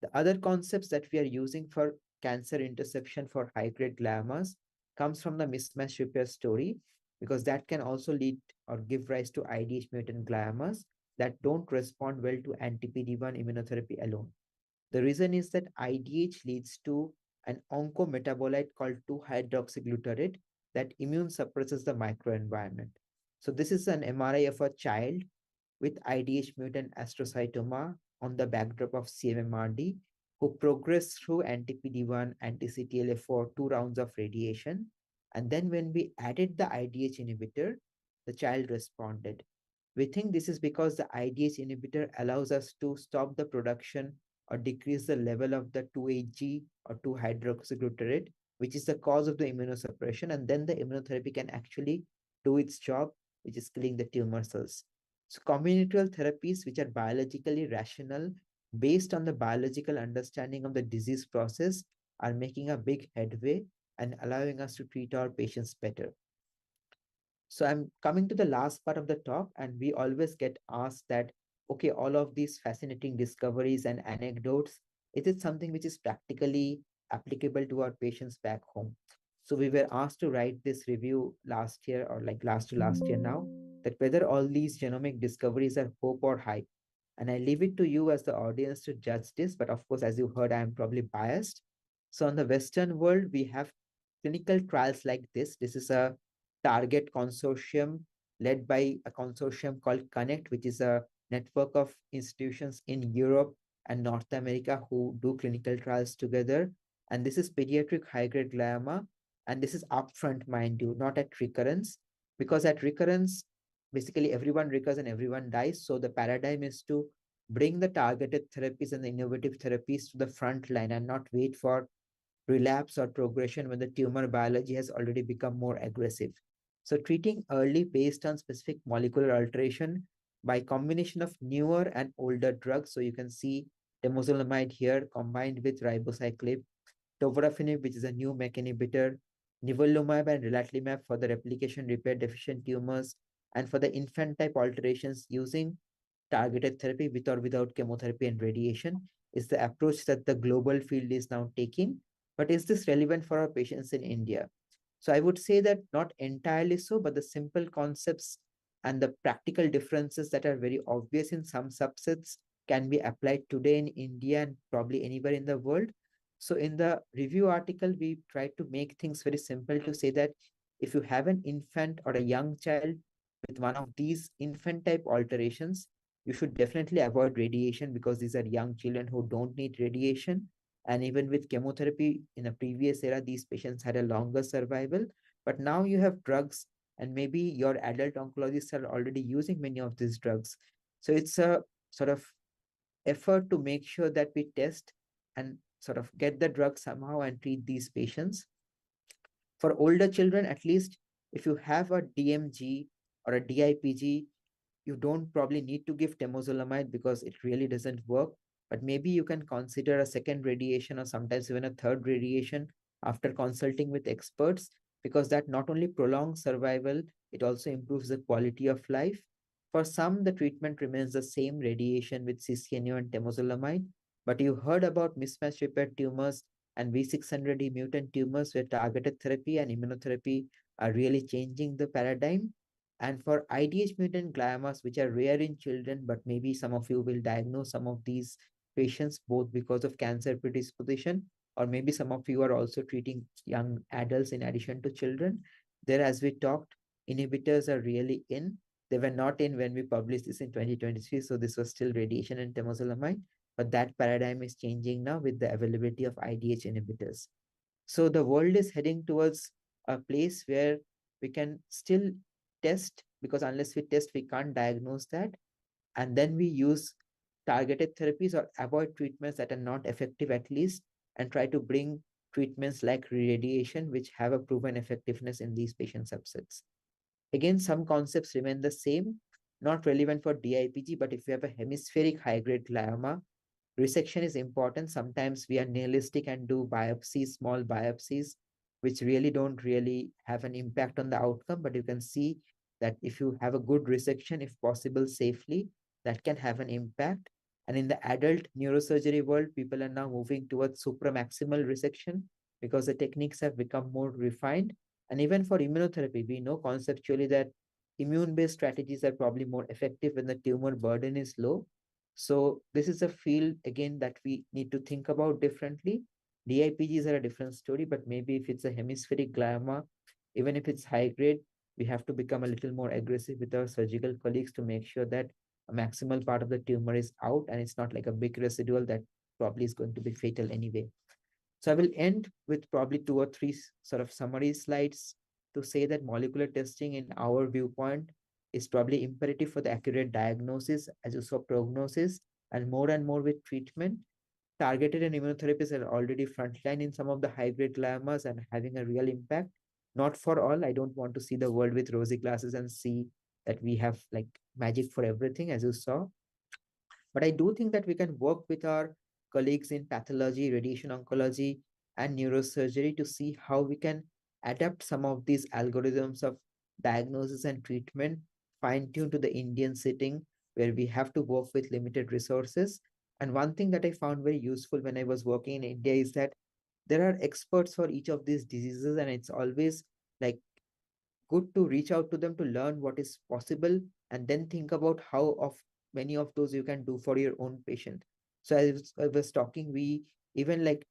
The other concepts that we are using for cancer interception for high-grade gliomas comes from the mismatch repair story, because that can also lead or give rise to IDH mutant gliomas that don't respond well to anti-PD-1 immunotherapy alone. The reason is that IDH leads to an oncometabolite called 2-hydroxyglutarate that immune suppresses the microenvironment. So this is an MRI of a child with IDH mutant astrocytoma on the backdrop of CMMRD who progressed through anti-PD-1, anti-CTLA-4, 2 rounds of radiation. And then when we added the IDH inhibitor, the child responded. We think this is because the IDH inhibitor allows us to stop the production or decrease the level of the 2-HG or 2-hydroxyglutarate, which is the cause of the immunosuppression. And then the immunotherapy can actually do its job, which is killing the tumor cells. So combinatorial therapies, which are biologically rational, based on the biological understanding of the disease process, are making a big headway and allowing us to treat our patients better. So I'm coming to the last part of the talk, and we always get asked that, okay, all of these fascinating discoveries and anecdotes, is it something which is practically applicable to our patients back home? So we were asked to write this review last year, or like last to last year now, that whether all these genomic discoveries are hope or hype. And I leave it to you as the audience to judge this. But of course, as you heard, I am probably biased. So in the Western world, we have clinical trials like this. This is a target consortium led by a consortium called Connect, which is a network of institutions in Europe and North America who do clinical trials together. And this is pediatric high-grade glioma. And this is upfront, mind you, not at recurrence, because at recurrence, basically everyone recurs and everyone dies. So the paradigm is to bring the targeted therapies and the innovative therapies to the front line and not wait for relapse or progression when the tumor biology has already become more aggressive. So treating early based on specific molecular alteration by combination of newer and older drugs. So you can see temozolomide here combined with ribociclib, tovorafenib, which is a new MEK inhibitor, nivolumab and relatlimab for the replication repair deficient tumors, and for the infant type alterations using targeted therapy with or without chemotherapy and radiation is the approach that the global field is now taking. But is this relevant for our patients in India? So I would say that not entirely so, but the simple concepts and the practical differences that are very obvious in some subsets can be applied today in India and probably anywhere in the world. So in the review article, we tried to make things very simple to say that if you have an infant or a young child with one of these infant type alterations, you should definitely avoid radiation because these are young children who don't need radiation. And even with chemotherapy in a previous era, these patients had a longer survival. But now you have drugs, and maybe your adult oncologists are already using many of these drugs. So it's a sort of effort to make sure that we test and sort of get the drug somehow and treat these patients. For older children, at least if you have a DMG or a DIPG, you don't probably need to give temozolomide because it really doesn't work. But maybe you can consider a second radiation or sometimes even a third radiation after consulting with experts, because that not only prolongs survival, it also improves the quality of life. For some, the treatment remains the same radiation with CCNU and temozolomide. But you heard about mismatch repair tumors and V600E mutant tumors where targeted therapy and immunotherapy are really changing the paradigm. And for IDH mutant gliomas, which are rare in children, but maybe some of you will diagnose some of these patients both because of cancer predisposition, or maybe some of you are also treating young adults in addition to children. There, as we talked, inhibitors are really in. They were not in when we published this in 2023, so this was still radiation and temozolomide. But that paradigm is changing now with the availability of IDH inhibitors. So the world is heading towards a place where we can still test, because unless we test, we can't diagnose that. And then we use targeted therapies or avoid treatments that are not effective at least, and try to bring treatments like radiation, which have a proven effectiveness in these patient subsets. Again, some concepts remain the same, not relevant for DIPG, but if you have a hemispheric high-grade glioma, resection is important. Sometimes we are nihilistic and do biopsies, small biopsies, which really don't really have an impact on the outcome. But you can see that if you have a good resection, if possible safely, that can have an impact. And in the adult neurosurgery world, people are now moving towards supramaximal resection because the techniques have become more refined. And even for immunotherapy, we know conceptually that immune-based strategies are probably more effective when the tumor burden is low. So this is a field again that we need to think about differently. DIPGs are a different story, but maybe if it's a hemispheric glioma, even if it's high grade, we have to become a little more aggressive with our surgical colleagues to make sure that a maximal part of the tumor is out and it's not like a big residual that probably is going to be fatal anyway. So I will end with probably two or three sort of summary slides to say that molecular testing, in our viewpoint, is probably imperative for the accurate diagnosis, as you saw, prognosis, and more with treatment. Targeted and immunotherapies are already frontline in some of the high-grade gliomas and having a real impact. Not for all. I don't want to see the world with rosy glasses and see that we have like magic for everything, as you saw. But I do think that we can work with our colleagues in pathology, radiation oncology, and neurosurgery to see how we can adapt some of these algorithms of diagnosis and treatment, fine tuned to the Indian setting where we have to work with limited resources. And one thing that I found very useful when I was working in India is that there are experts for each of these diseases, and it's always like good to reach out to them to learn what is possible and then think about how of many of those you can do for your own patient. So as I was talking, we even like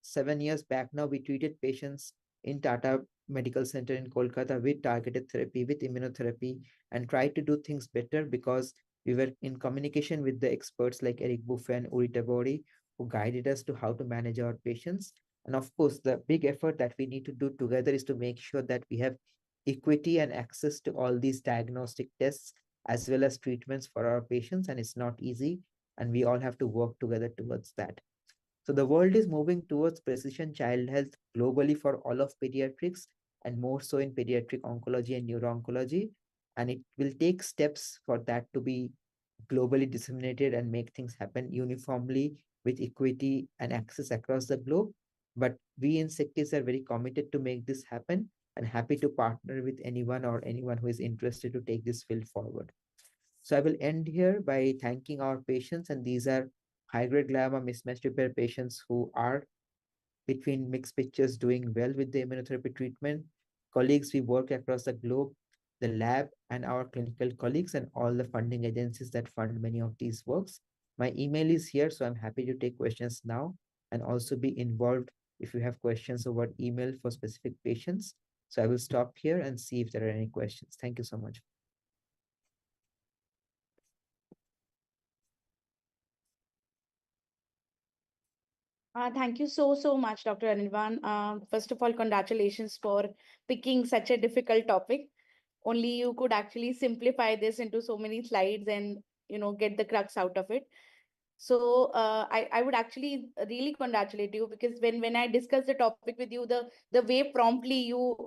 7 years back now, we treated patients in Tata Medical Center in Kolkata with targeted therapy, with immunotherapy, and tried to do things better because we were in communication with the experts like Eric Buffet and Uri Tabori, who guided us to how to manage our patients. And of course, the big effort that we need to do together is to make sure that we have equity and access to all these diagnostic tests as well as treatments for our patients. And it's not easy. And we all have to work together towards that. So the world is moving towards precision child health globally for all of pediatrics and more so in pediatric oncology and neuro-oncology. And it will take steps for that to be globally disseminated and make things happen uniformly with equity and access across the globe. But we in SICKIS are very committed to make this happen and happy to partner with anyone who is interested to take this field forward. So I will end here by thanking our patients, and these are high-grade glioma mismatch repair patients who are between mixed pictures doing well with the immunotherapy treatment. Colleagues, we work across the globe, the lab and our clinical colleagues and all the funding agencies that fund many of these works. My email is here, so I'm happy to take questions now and also be involved if you have questions over email for specific patients. So I will stop here and see if there are any questions. Thank you so much. Thank you so much, Dr. Anirban. First of all, congratulations for picking such a difficult topic. Only you could actually simplify this into so many slides and get the crux out of it. So I would actually really congratulate you, because when I discussed the topic with you, the way promptly you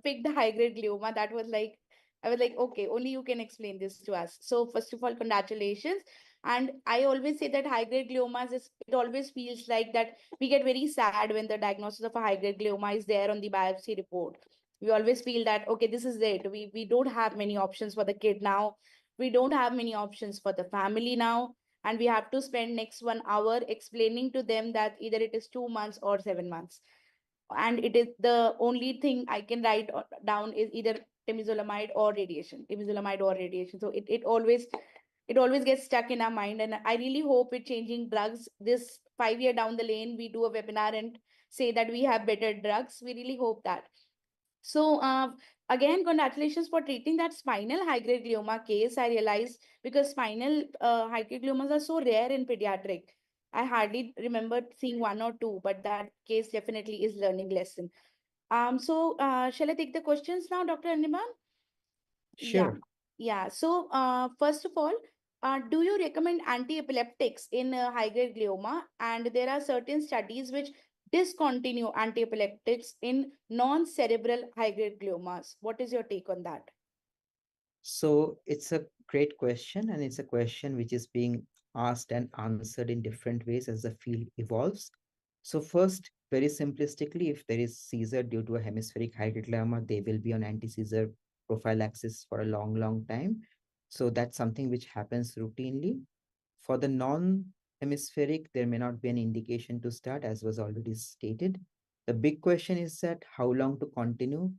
picked high grade glioma, that was like, I was like, okay, only you can explain this to us. So first of all, congratulations. And I always say that high grade gliomas is, it always feels like that we get very sad when the diagnosis of a high grade glioma is there on the biopsy report. We always feel that, okay, this is it. We don't have many options for the kid now. We don't have many options for the family now, and we have to spend next 1 hour explaining to them that either it is 2 months or 7 months, and it is the only thing I can write down is either temozolomide or radiation. So it always gets stuck in our mind, and I really hope with changing drugs this 5 year down the lane we do a webinar and say that we have better drugs. We really hope that. So again, congratulations for treating that spinal high-grade glioma case. I realized, because spinal high-grade gliomas are so rare in pediatric. I hardly remember seeing one or two, but that case definitely is learning lesson. So shall I take the questions now, Dr. Animan? Yeah, Sure. yeah. So first of all, do you recommend anti-epileptics in high-grade glioma? And there are certain studies which discontinue anti-epileptics in non-cerebral high-grade gliomas. What is your take on that? So it's a great question, and it's a question which is being asked and answered in different ways as the field evolves. So first, very simplistically, if there is seizure due to a hemispheric hydroglioma, they will be on anti-seizure prophylaxis for a long time. So that's something which happens routinely. For the non-hemispheric, there may not be an indication to start, as was already stated. The big question is that how long to continue,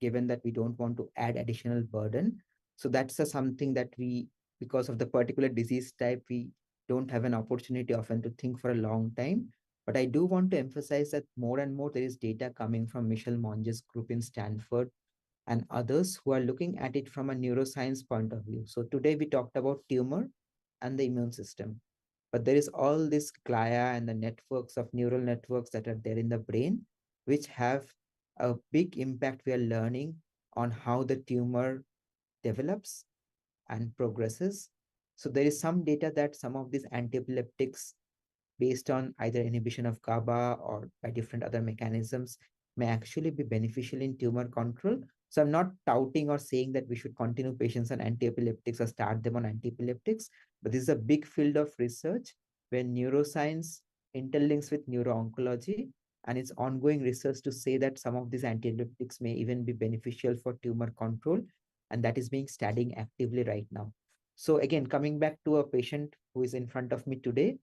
given that we don't want to add additional burden. So that's something that we, because of the particular disease type, we don't have an opportunity often to think for a long time. But I do want to emphasize that more and more there is data coming from Michelle Monge's group in Stanford and others who are looking at it from a neuroscience point of view. So today we talked about tumor and the immune system, but there is all this glia and the networks of neural networks that are there in the brain, which have a big impact, we are learning, on how the tumor develops and progresses. So there is some data that some of these antiepileptics, based on either inhibition of GABA or by different other mechanisms, may actually be beneficial in tumor control. So I'm not touting or saying that we should continue patients on antiepileptics or start them on antiepileptics, but this is a big field of research where neuroscience interlinks with neuro-oncology, and it's ongoing research to say that some of these antiepileptics may even be beneficial for tumor control, and that is being studied actively right now. So again, coming back to a patient who is in front of me today,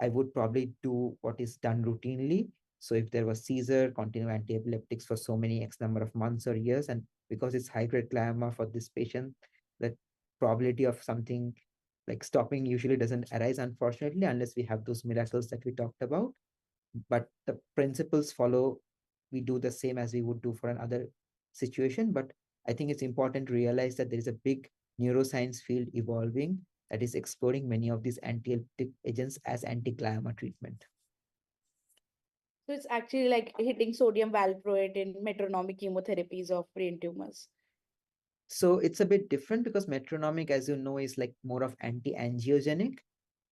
I would probably do what is done routinely. So if there was seizure, continue anti-epileptics for so many X number of months or years, and because it's high-grade glioma for this patient, the probability of something like stopping usually doesn't arise, unfortunately, unless we have those miracles that we talked about. But the principles follow. We do the same as we would do for another situation. But I think it's important to realize that there is a big neuroscience field evolving that is exploring many of these anti-epileptic agents as anti-glioma treatment. So it's actually like hitting sodium valproate in metronomic chemotherapies of brain tumors. So it's a bit different because metronomic, as you know, is like more of anti-angiogenic,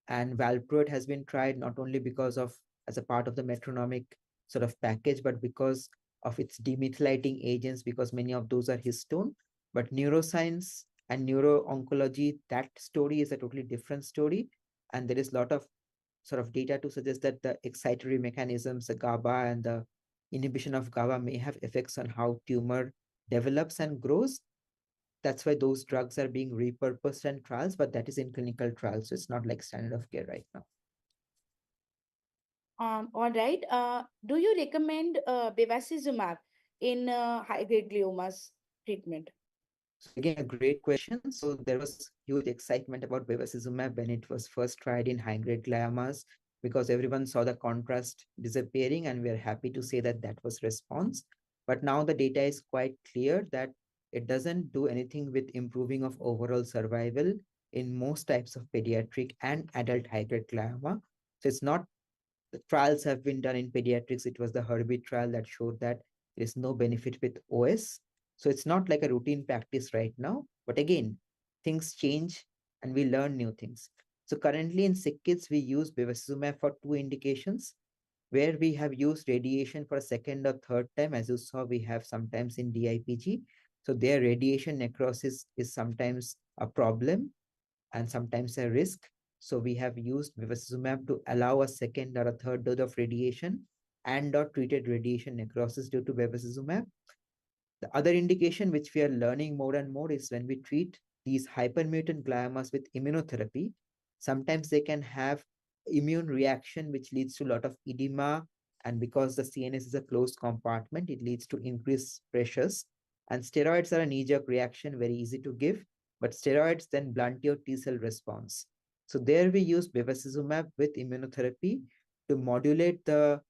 and valproate has been tried not only because of as a part of the metronomic sort of package, but because of its demethylating agents, because many of those are histone. But neuroscience and neuro-oncology, that story is a totally different story. And there is a lot of sort of data to suggest that the excitatory mechanisms, the GABA and the inhibition of GABA may have effects on how tumor develops and grows. That's why those drugs are being repurposed in trials, but that is in clinical trials. So it's not like standard of care right now. All right. Do you recommend bevacizumab in high-grade gliomas treatment? So again, a great question. So there was huge excitement about bevacizumab when it was first tried in high-grade gliomas because everyone saw the contrast disappearing, and we're happy to say that that was response. But now the data is quite clear that it doesn't do anything with improving of overall survival in most types of pediatric and adult high-grade glioma. So it's not the trials have been done in pediatrics. It was the Herbie trial that showed that there is no benefit with OS. So it's not like a routine practice right now. But again, things change and we learn new things. So currently in sick kids, we use bevacizumab for two indications where we have used radiation for a second or third time. As you saw, we have sometimes in DIPG. So their radiation necrosis is sometimes a problem and sometimes a risk. So we have used bevacizumab to allow a second or a third dose of radiation and or treated radiation necrosis due to bevacizumab. The other indication which we are learning more and more is when we treat these hypermutant gliomas with immunotherapy, sometimes they can have immune reaction which leads to a lot of edema, and because the CNS is a closed compartment, it leads to increased pressures. And steroids are a knee-jerk reaction, very easy to give, but steroids then blunt your T cell response. So there we use bevacizumab with immunotherapy to modulate the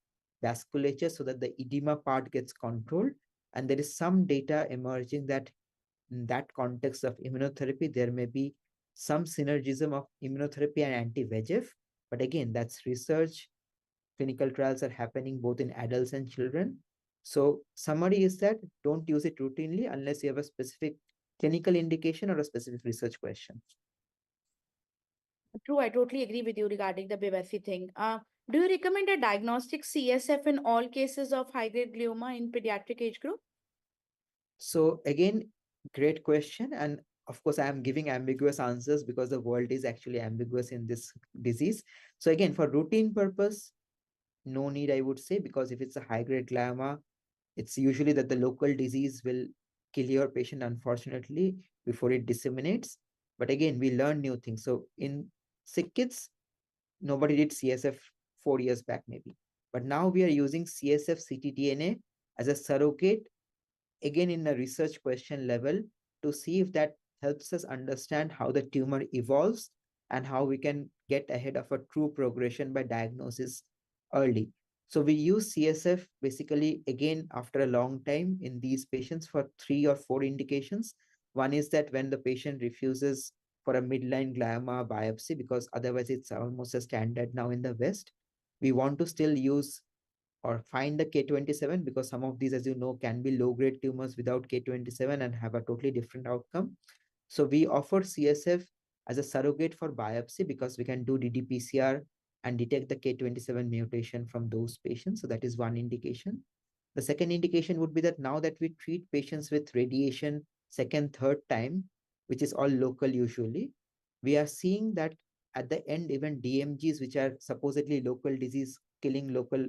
vasculature so that the edema part gets controlled. And there is some data emerging that in that context of immunotherapy, there may be some synergism of immunotherapy and anti-VEGF. But again, that's research. Clinical trials are happening both in adults and children. So summary is that don't use it routinely unless you have a specific clinical indication or a specific research question. True, I totally agree with you regarding the Bevaccy thing. Do you recommend a diagnostic CSF in all cases of high-grade glioma in pediatric age group? So again, great question. And of course, I am giving ambiguous answers because the world is actually ambiguous in this disease. So again, for routine purpose, no need, I would say, because if it's a high-grade glioma, it's usually that the local disease will kill your patient, unfortunately, before it disseminates. But again, we learn new things. So in sick kids, nobody did CSF 4 years back, maybe. But now we are using CSF ctDNA as a surrogate, again in a research question level, to see if that helps us understand how the tumor evolves and how we can get ahead of a true progression by diagnosis early. So we use CSF basically again after a long time in these patients for 3 or 4 indications. One is that when the patient refuses for a midline glioma biopsy, because otherwise it's almost a standard now in the West, we want to still use or find the K27, because some of these, as you know, can be low grade tumors without K27 and have a totally different outcome. So we offer CSF as a surrogate for biopsy because we can do ddPCR and detect the K27 mutation from those patients. So that is one indication. The second indication would be that now that we treat patients with radiation second, third time, which is all local usually, we are seeing that at the end, even DMGs, which are supposedly local disease killing local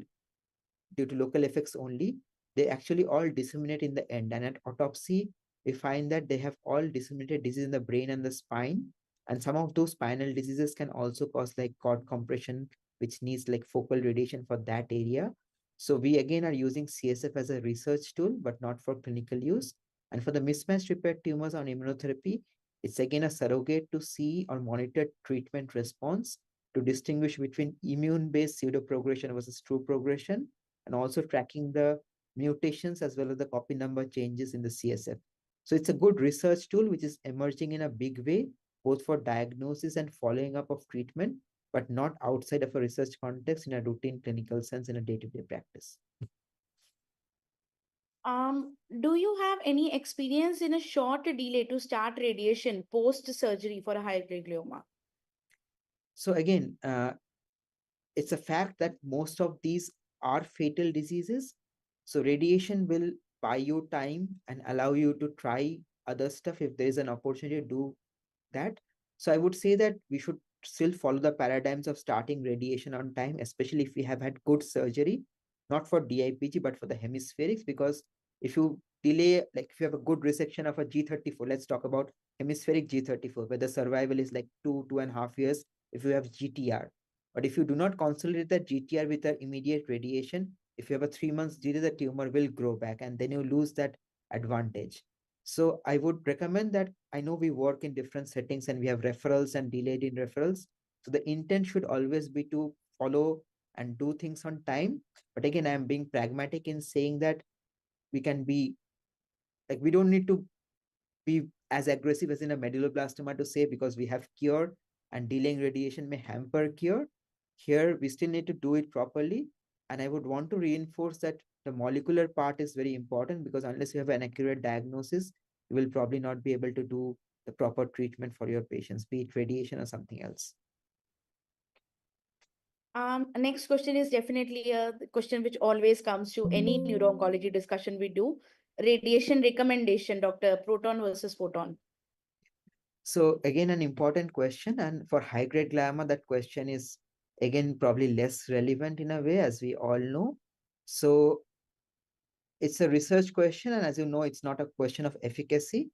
due to local effects only, they actually all disseminate in the end. And at autopsy, we find that they have all disseminated disease in the brain and the spine. And some of those spinal diseases can also cause like cord compression, which needs like focal radiation for that area. So we again are using CSF as a research tool, but not for clinical use. And for the mismatch repair tumors on immunotherapy, it's again a surrogate to see or monitor treatment response to distinguish between immune-based pseudoprogression versus true progression, and also tracking the mutations as well as the copy number changes in the CSF. So it's a good research tool which is emerging in a big way, both for diagnosis and following up of treatment, but not outside of a research context in a routine clinical sense in a day-to-day practice. Do you have any experience in a short delay to start radiation post surgery for a high-grade glioma? So again, it's a fact that most of these are fatal diseases. So radiation will buy you time and allow you to try other stuff if there is an opportunity to do that. So I would say that we should still follow the paradigms of starting radiation on time, especially if we have had good surgery, not for DIPG, but for the hemispherics, because if you delay, like if you have a good resection of a G34, let's talk about hemispheric G34, where the survival is like 2.5 years if you have GTR. But if you do not consolidate that GTR with the immediate radiation, if you have a 3 months delay, the tumor will grow back and then you lose that advantage. So I would recommend that. I know we work in different settings and we have referrals and delayed in referrals. So the intent should always be to follow and do things on time. But again, I am being pragmatic in saying that we can be like, we don't need to be as aggressive as in a medulloblastoma to say because we have cure and delaying radiation may hamper cure. Here, we still need to do it properly. And I would want to reinforce that the molecular part is very important because unless you have an accurate diagnosis, you will probably not be able to do the proper treatment for your patients, be it radiation or something else. Next question is definitely a question which always comes to any neuro-oncology discussion we do. Radiation recommendation, doctor, proton versus photon. So again, an important question. And for high-grade glioma, that question is again probably less relevant in a way, as we all know. So it's a research question, and as you know, it's not a question of efficacy.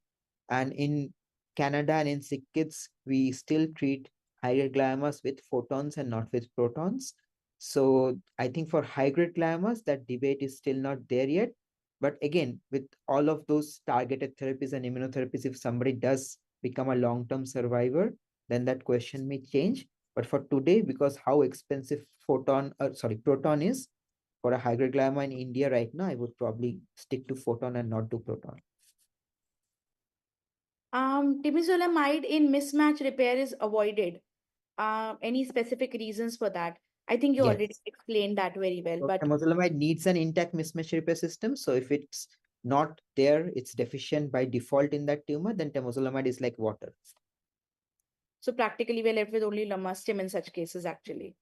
And in Canada and in sick kids, we still treat high-grade gliomas with photons and not with protons. So I think for high-grade gliomas, that debate is still not there yet. But again, with all of those targeted therapies and immunotherapies, if somebody does become a long-term survivor, then that question may change. But for today, because how expensive proton is, for a high-grade glioma in India right now, I would probably stick to photon and not do proton. Temozolomide in mismatch repair is avoided. Any specific reasons for that? I think you already Yes. explained that very well, So but temozolomide needs an intact mismatch repair system. So if it's not there, it's deficient by default in that tumor, then temozolomide is like water. so practically we're left with only lomustine in such cases, actually.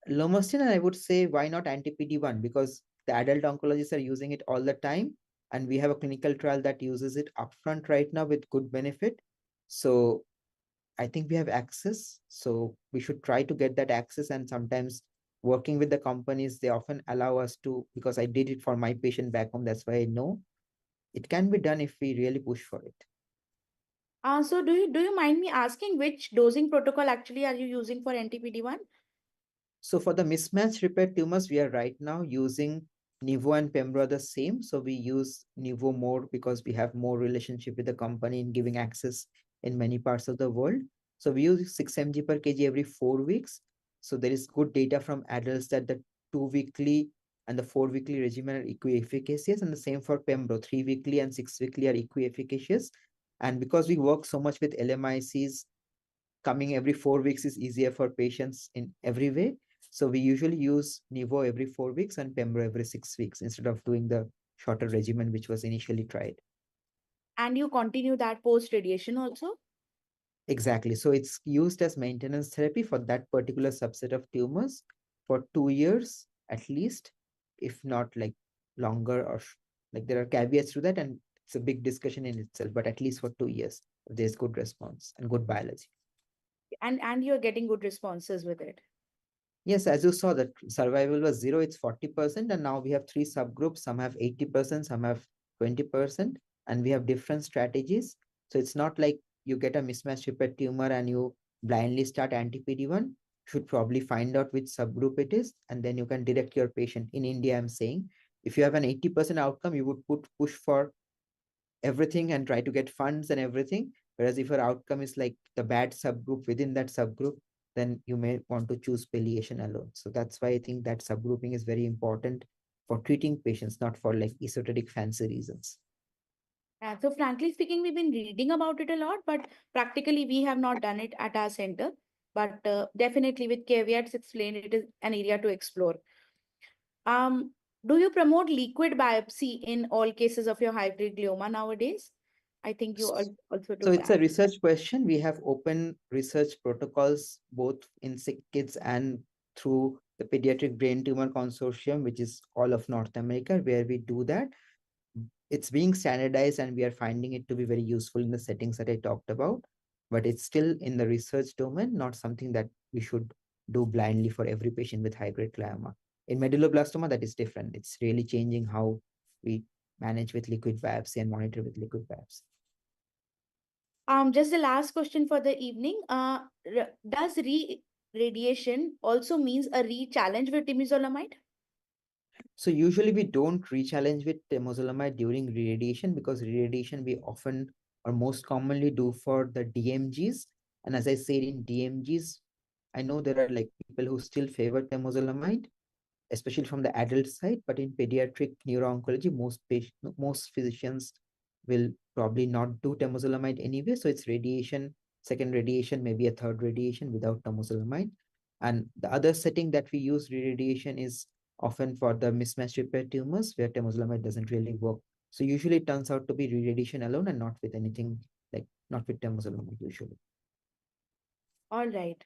Lomustine, I would say, why not anti-PD-1? Because the adult oncologists are using it all the time, and we have a clinical trial that uses it upfront right now with good benefit. So I think we have access. So we should try to get that access. And sometimes working with the companies, they often allow us to, because I did it for my patient back home. That's why I know it can be done if we really push for it. So do you mind me asking which dosing protocol actually are you using for NTPD1? So for the mismatch repair tumors, we are right now using Nivo and Pembro the same. So we use Nivo more because we have more relationship with the company in giving access in many parts of the world. So we use 6 mg per kg every 4 weeks. So there is good data from adults that the 2 weekly and the 4 weekly regimen are equi-efficacious, and the same for Pembro, 3 weekly and 6 weekly are equi-efficacious. And because we work so much with LMICs, coming every 4 weeks is easier for patients in every way. So we usually use Nivo every 4 weeks and Pembro every 6 weeks instead of doing the shorter regimen, which was initially tried. And you continue that post radiation also? Exactly. So it's used as maintenance therapy for that particular subset of tumors for 2 years at least, if not like longer or like there are caveats to that. And it's a big discussion in itself, but at least for 2 years, there's good response and good biology. And you're getting good responses with it. Yes, as you saw, that survival was zero, it's 40%, and now we have three subgroups. Some have 80%, some have 20%, and we have different strategies. So it's not like you get a mismatch repair tumor and you blindly start anti-PD-1. should probably find out which subgroup it is, and then you can direct your patient. In India, I'm saying, if you have an 80% outcome, you would push for everything and try to get funds and everything. Whereas if your outcome is like the bad subgroup within that subgroup, then you may want to choose palliation alone. So that's why I think that subgrouping is very important for treating patients, not for like esoteric fancy reasons. So frankly speaking, we've been reading about it a lot, but practically we have not done it at our center. But definitely with caveats explained, it is an area to explore. Um, do you promote liquid biopsy in all cases of your hybrid glioma nowadays? I think you also So took it's a that. research question. We have open research protocols both in sick kids and through the Pediatric Brain Tumor Consortium, which is all of North America, where we do that. It's being standardized and we are finding it to be very useful in the settings that I talked about, but it's still in the research domain, not something that we should do blindly for every patient with high-grade glioma. In medulloblastoma, that is different. It's really changing how we manage with liquid biopsy and monitor with liquid biopsy. Just the last question for the evening. Does radiation also means a re-challenge with temozolomide? So usually we don't re-challenge with temozolomide during radiation, because radiation we often or most commonly do for the DMGs. And as I said, in DMGs, I know there are like people who still favor temozolomide, especially from the adult side, but in pediatric neuro-oncology, most physicians will probably not do temozolomide anyway. So it's radiation, second radiation, maybe a third radiation without temozolomide. And the other setting that we use radiation is often for the mismatch repair tumors where temozolomide doesn't really work. So usually it turns out to be radiation alone and not with anything, like not with temozolomide usually. All right.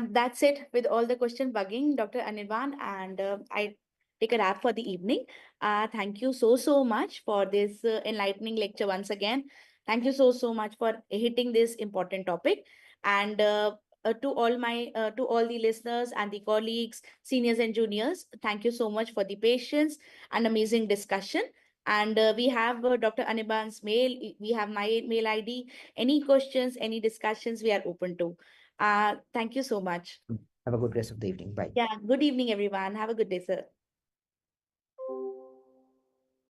That's it with all the questions bugging Dr. Anirban, and I take a wrap for the evening. Thank you so much for this enlightening lecture once again. Thank you so much for hitting this important topic. And to all the listeners and the colleagues, seniors and juniors, thank you so much for the patience and amazing discussion. And we have Dr. Anirban's mail. We have my mail ID. Any questions, any discussions, we are open to. Thank you so much. Have a good rest of the evening. Bye. Yeah, good evening, everyone. Have a good day, sir.